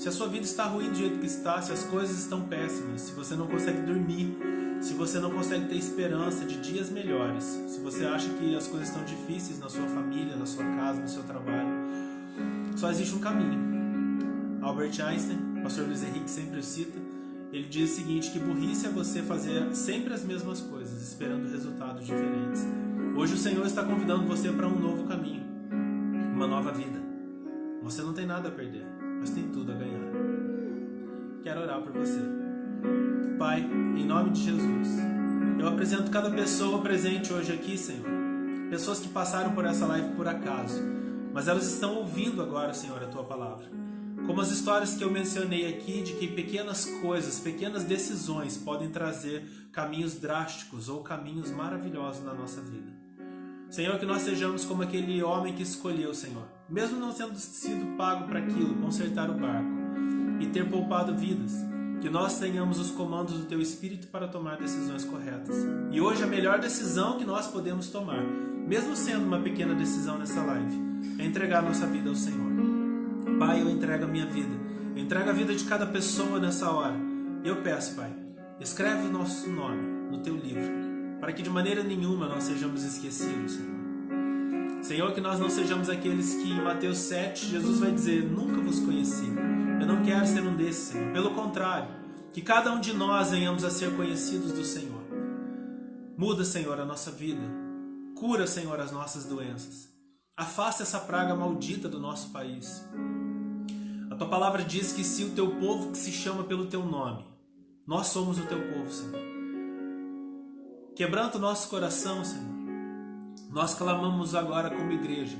Se a sua vida está ruim do jeito que está, se as coisas estão péssimas, se você não consegue dormir, se você não consegue ter esperança de dias melhores, se você acha que as coisas estão difíceis na sua família, na sua casa, no seu trabalho, só existe um caminho. Albert Einstein, o pastor Luiz Henrique sempre o cita, ele diz o seguinte, que burrice é você fazer sempre as mesmas coisas, esperando resultados diferentes. Hoje o Senhor está convidando você para um novo caminho, uma nova vida. Você não tem nada a perder, mas tem tudo a ganhar. Quero orar por você. Pai, em nome de Jesus, eu apresento cada pessoa presente hoje aqui, Senhor. Pessoas que passaram por essa live por acaso, mas elas estão ouvindo agora, Senhor, a Tua palavra. Como as histórias que eu mencionei aqui, de que pequenas coisas, pequenas decisões podem trazer caminhos drásticos ou caminhos maravilhosos na nossa vida. Senhor, que nós sejamos como aquele homem que escolheu, Senhor, mesmo não tendo sido pago para aquilo, consertar o barco e ter poupado vidas, que nós tenhamos os comandos do Teu Espírito para tomar decisões corretas. E hoje a melhor decisão que nós podemos tomar, mesmo sendo uma pequena decisão nessa live, é entregar nossa vida ao Senhor. Pai, eu entrego a minha vida, eu entrego a vida de cada pessoa nessa hora. Eu peço, Pai, escreve o nosso nome no Teu livro, para que de maneira nenhuma nós sejamos esquecidos, Senhor. Senhor, que nós não sejamos aqueles que em Mateus 7, Jesus vai dizer, nunca vos conheci. Eu não quero ser um desses, Senhor. Pelo contrário, que cada um de nós venhamos a ser conhecidos do Senhor. Muda, Senhor, a nossa vida. Cura, Senhor, as nossas doenças. Afasta essa praga maldita do nosso país. A Tua palavra diz que se o Teu povo que se chama pelo Teu nome, nós somos o Teu povo, Senhor. Quebranta o nosso coração, Senhor. Nós clamamos agora como igreja.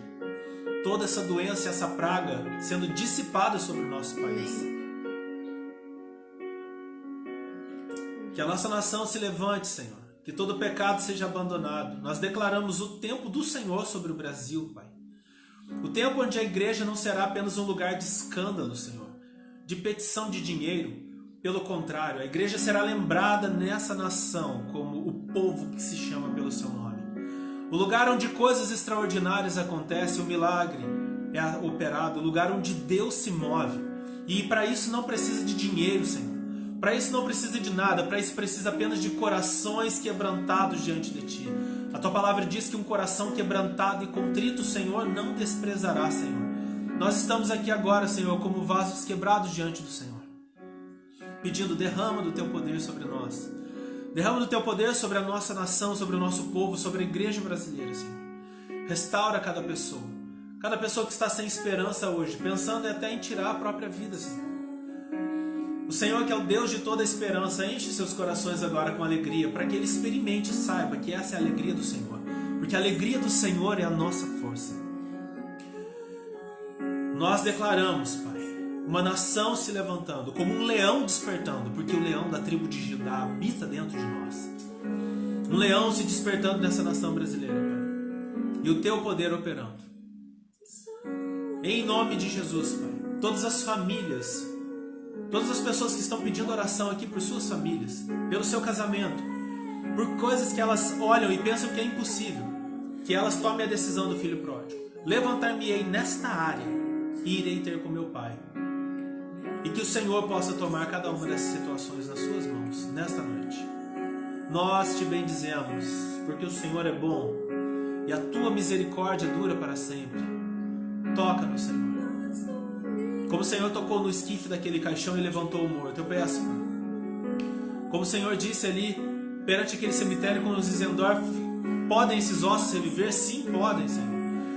Toda essa doença e essa praga sendo dissipada sobre o nosso país. Que a nossa nação se levante, Senhor. Que todo pecado seja abandonado. Nós declaramos o tempo do Senhor sobre o Brasil, Pai. O tempo onde a igreja não será apenas um lugar de escândalo, Senhor, de petição de dinheiro. Pelo contrário, a igreja será lembrada nessa nação como o povo que se chama pelo Seu nome. O lugar onde coisas extraordinárias acontecem, o milagre é operado, o lugar onde Deus se move. E para isso não precisa de dinheiro, Senhor. Para isso não precisa de nada, para isso precisa apenas de corações quebrantados diante de Ti. A Tua palavra diz que um coração quebrantado e contrito, Senhor, não desprezará, Senhor. Nós estamos aqui agora, Senhor, como vasos quebrados diante do Senhor, pedindo, derrama do Teu poder sobre nós. Derrama do Teu poder sobre a nossa nação, sobre o nosso povo, sobre a igreja brasileira, Senhor. Restaura cada pessoa que está sem esperança hoje, pensando até em tirar a própria vida, Senhor. O Senhor, que é o Deus de toda esperança, enche seus corações agora com alegria, para que Ele experimente e saiba que essa é a alegria do Senhor. Porque a alegria do Senhor é a nossa força. Nós declaramos, Pai, uma nação se levantando, como um leão despertando, porque o leão da tribo de Judá habita dentro de nós. Um leão se despertando nessa nação brasileira, Pai. E o Teu poder operando. Em nome de Jesus, Pai. Todas as famílias, todas as pessoas que estão pedindo oração aqui por suas famílias, pelo seu casamento, por coisas que elas olham e pensam que é impossível, que elas tomem a decisão do filho pródigo. levantar-me-ei nesta área e irei ter com meu Pai. E que o Senhor possa tomar cada uma dessas situações nas suas mãos, nesta noite. Nós te bendizemos, porque o Senhor é bom e a tua misericórdia dura para sempre. Toca-nos, Senhor. Como o Senhor tocou no esquife daquele caixão e levantou o morto, eu peço, Pai. Como o Senhor disse ali, perante aquele cemitério com os Zizendorf, podem esses ossos reviver? Sim, podem, Senhor.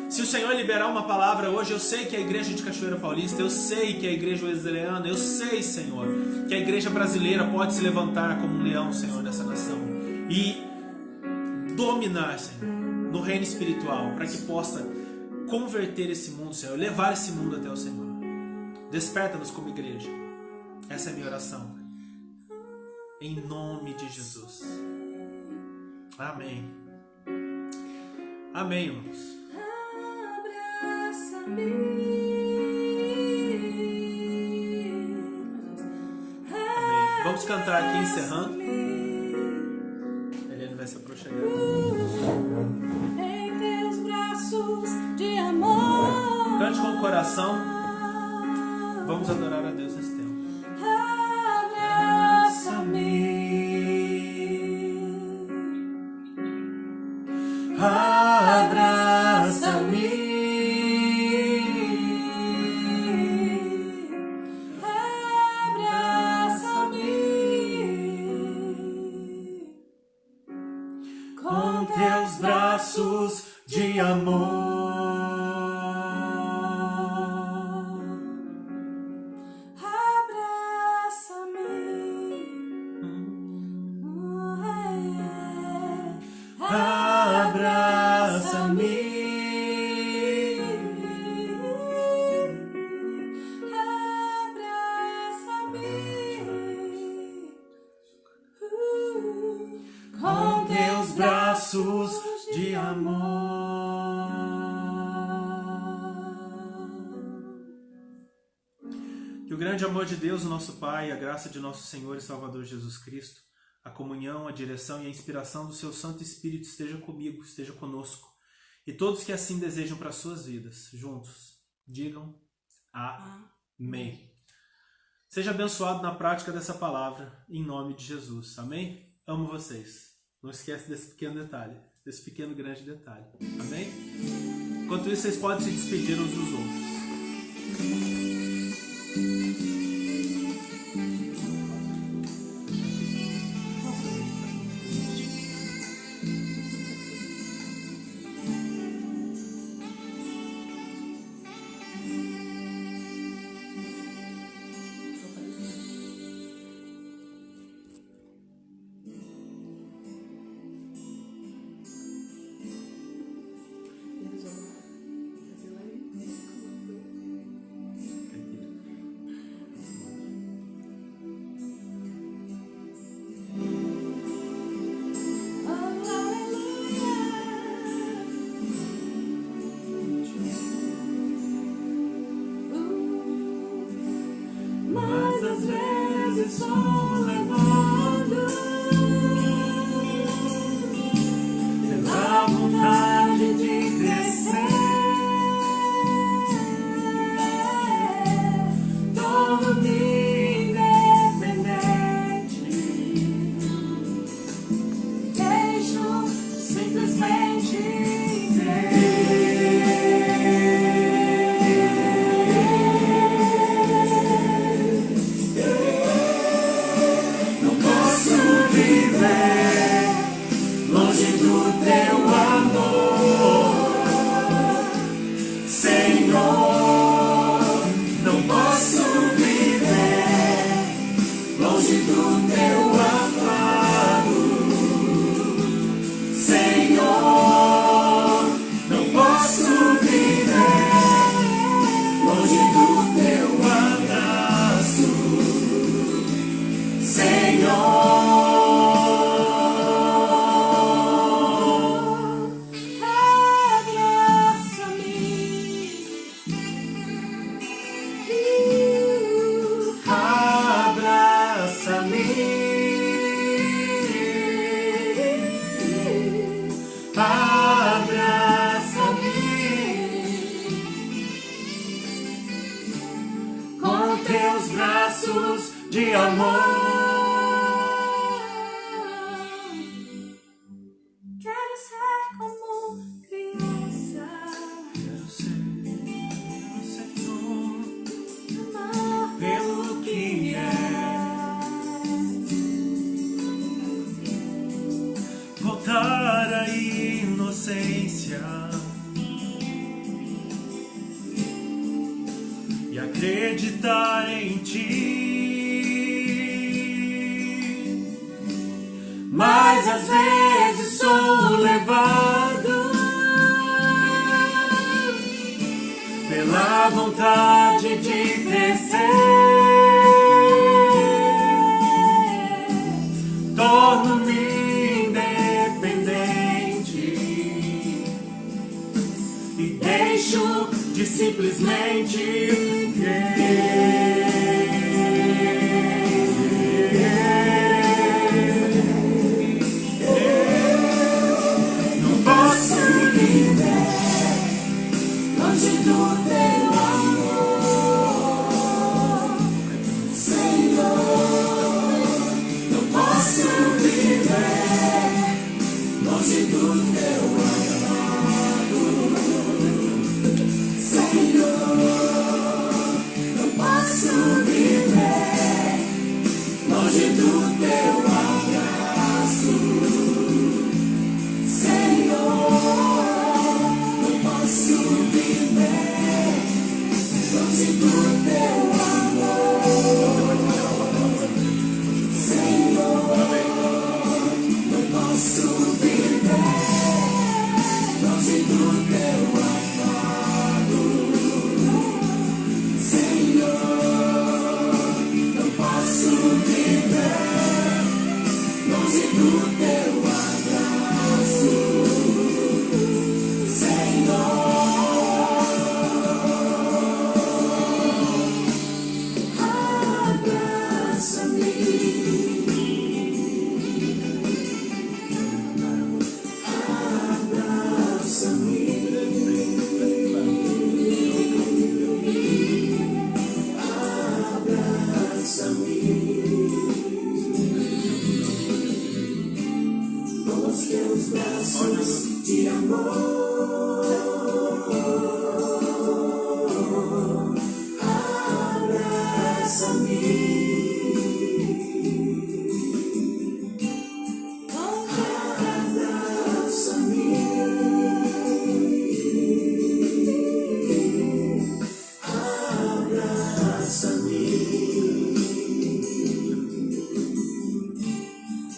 Se o Senhor liberar uma palavra hoje, eu sei que a igreja de Cachoeira Paulista, eu sei que a igreja wesleyana, eu sei, Senhor, que a igreja brasileira pode se levantar como um leão, Senhor, nessa nação e dominar, Senhor, no reino espiritual, para que possa converter esse mundo, Senhor, levar esse mundo até o Senhor. Desperta-nos como igreja. Essa é a minha oração. Em nome de Jesus. Amém. Amém, irmãos. Amém. Vamos cantar aqui encerrando. Ele vai se aproximar. Em teus braços de amor. Cante com o coração. Vamos adorar a Deus nesse tempo. Abraça-me. Com teus braços de amor, abraça-me, abraça-me, com teus braços de amor. Que o grande amor de Deus, o nosso Pai, a graça de nosso Senhor e Salvador Jesus Cristo, a comunhão, a direção e a inspiração do seu Santo Espírito esteja comigo, esteja conosco. E todos que assim desejam para as suas vidas, juntos, digam amém. Seja abençoado na prática dessa palavra, em nome de Jesus. Amém? Amo vocês. Não esquece desse pequeno detalhe, desse pequeno grande detalhe. Amém? Enquanto isso, vocês podem se despedir uns dos outros. de amor. Quero ser como criança, Quero ser o Senhor amar pelo que é, voltar à inocência e acreditar em ti. Mas às vezes sou levado pela vontade de crescer, torno-me independente e deixo de simplesmente crer. Não posso viver longe do teu amor, Senhor. Não posso viver longe do teu amado, Senhor. Não posso viver longe do teu abraço, Senhor. Não posso viver longe do teu amor, Senhor. Não posso viver longe do teu amado, Senhor. Não posso viver longe do teu abraço, Senhor. Abraça-me, com os teus braços de amor. Abraça-me,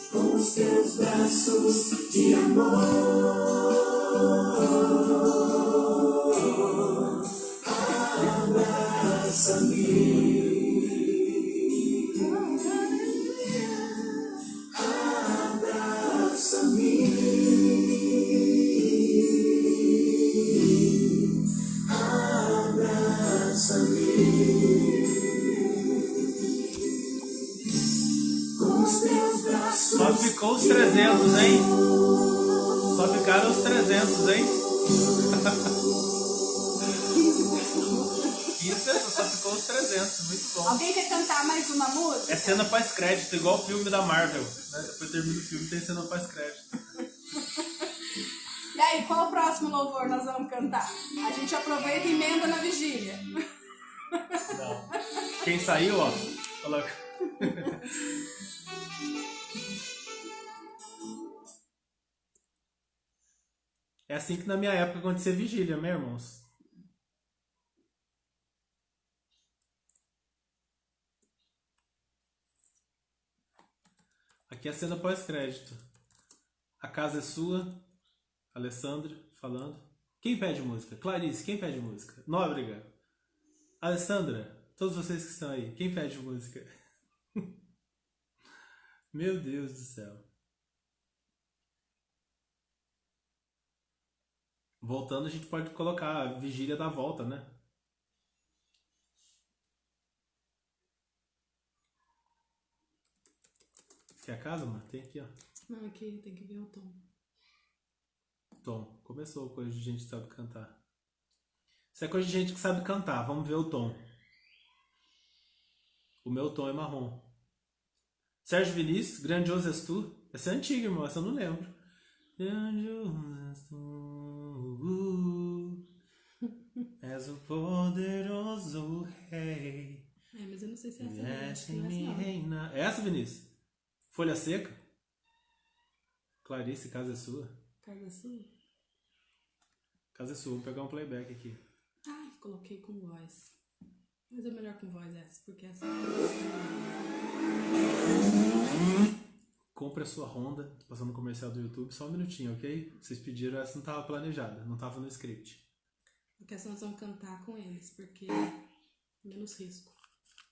com os teus braços de amor. Só ficou os 300, hein? Só ficaram os 300, hein? 15 pessoas, só ficou os 300, muito bom. Alguém quer cantar mais uma música? É cena pós-crédito, igual o filme da Marvel, né? Depois termina o filme, tem cena pós-crédito. E aí, qual o próximo louvor nós vamos cantar? A gente aproveita e emenda na vigília. Não. Quem saiu, ó, coloca. É assim que na minha época acontecia vigília, meus irmãos. Aqui é a cena pós-crédito. A casa é sua. Alessandra falando. Quem pede música? Clarice, quem pede música? Nóbrega. Alessandra, todos vocês que estão aí, quem pede música? Meu Deus do céu. Voltando, a gente pode colocar a vigília da volta, né? Quer a casa, mano? Tem aqui, ó. Não, aqui tem que ver o tom. Tom. Começou coisa de gente que sabe cantar. Isso é coisa de gente que sabe cantar. Vamos ver o tom. O meu tom é marrom. Sérgio Vinícius, grandioso és tu. Essa é antiga, irmão, essa eu não lembro. Grandioso és tu, és o poderoso rei. Mas eu não sei se é essa Vieste não. me reinar. É essa, Vinícius? Folha Seca? Clarice, casa é sua. Casa sua? Casa é sua, vou pegar um playback aqui. Ai, coloquei com voz. Mas é melhor com voz essa, porque essa... Compre a sua Honda, tô passando no comercial do YouTube, só um minutinho, ok? Vocês pediram, essa não estava planejada, não estava no script. Porque essa nós vamos cantar com eles, porque menos risco.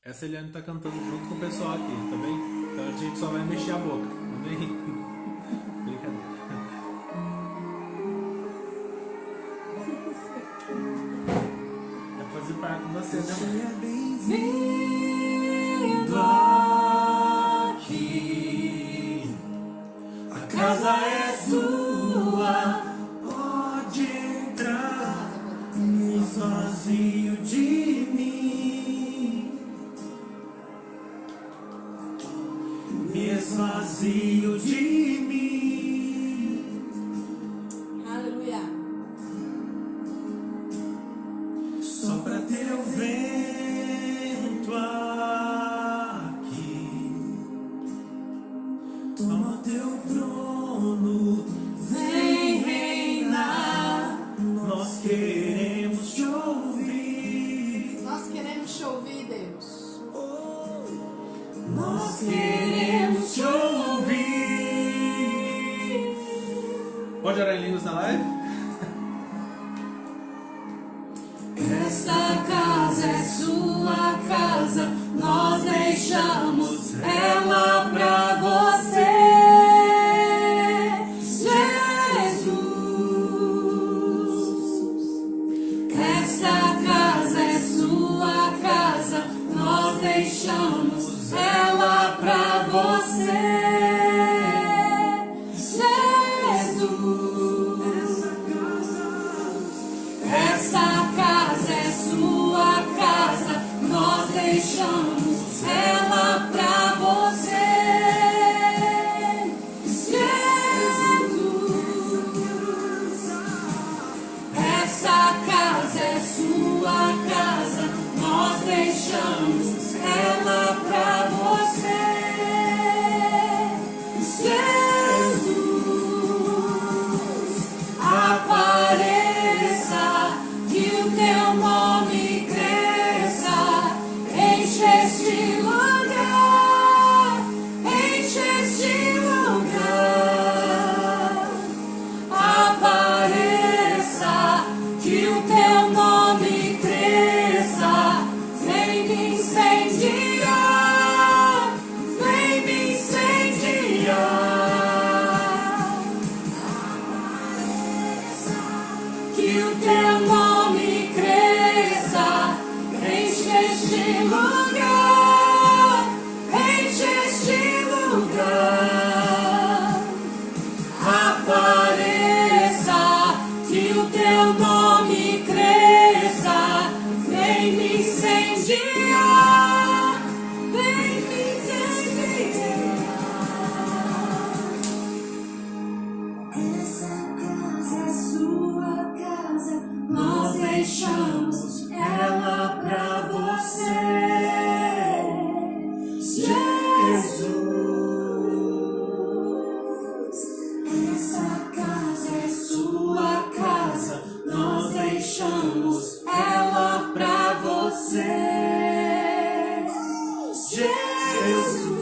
Essa Eliane tá cantando junto com o pessoal aqui, tá bem? Então a gente só vai mexer a boca, tá bem? Brincadeira. É fazer parte com você, né? Seja Bem-vindo aqui. A casa é sua, pode entrar. Me esvazio de mim, me esvazio de mim. Aleluia. Só pra ter o vento aqui. Toma teu trono, vem reinar. Nós queremos te ouvir. Nós queremos te ouvir, Deus. Nós queremos te ouvir. Pode orar em línguas na live? Esta casa é sua casa, nós deixamos ela pra você, Jesus. Esta casa é sua casa, nós deixamos ela pra você, Jesus. Essa casa é sua casa, nós deixamos ela pra você, Jesus. Essa casa é sua casa, nós deixamos ela pra você, Jesus. Apareça, que o teu nome cresça, enche este lugar, enche este lugar. Apareça, que o teu nome cresça, vem me incendiar, vem me incendiar. Que o teu nome cresça, enche este lugar, enche este lugar. Apareça, que o teu nome cresça, vem me incendiar, vem me incendiar. Essa casa é sua casa, nós deixamos ela pra você, Jesus. Essa casa é sua casa, nós deixamos ela pra você, Jesus.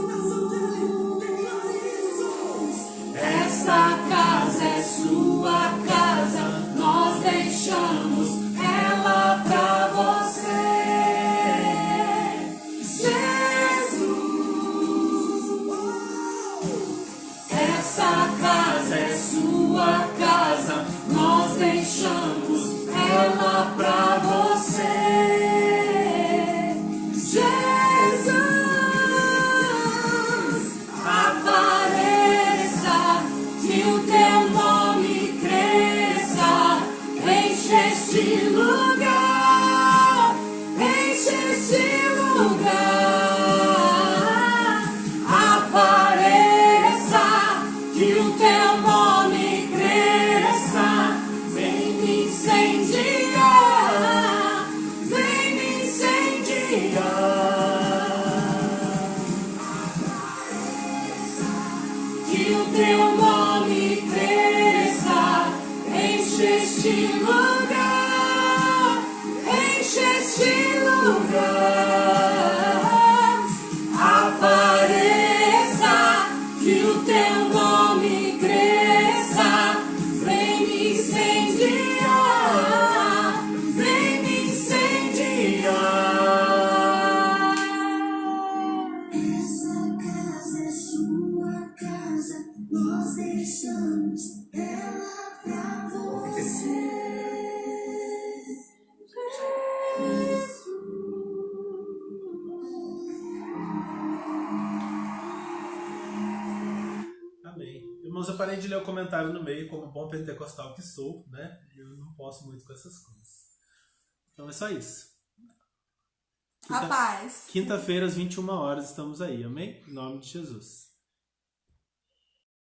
Essa casa é sua casa, nós deixamos ela pra você, Jesus. Essa casa é sua casa, nós deixamos ela pra você, Jesus. Apareça, que o teu nome cresça, enche este lugar, enche este lugar. incendiar, vem me incendiar. Que o teu nome cresça, enche este lugar, enche este lugar. Apareça, que o teu nome cresça, vem me incendiar, vem me incendiar. Essa casa é sua casa, nós deixamos ela pra você. Amém. Irmãos, eu parei de ler o comentário no meio, como bom pentecostal que sou, né? Eu não posso muito com essas coisas. Então é só isso. A paz. Quinta-feira, às 21 horas, estamos aí. Amém? Em nome de Jesus.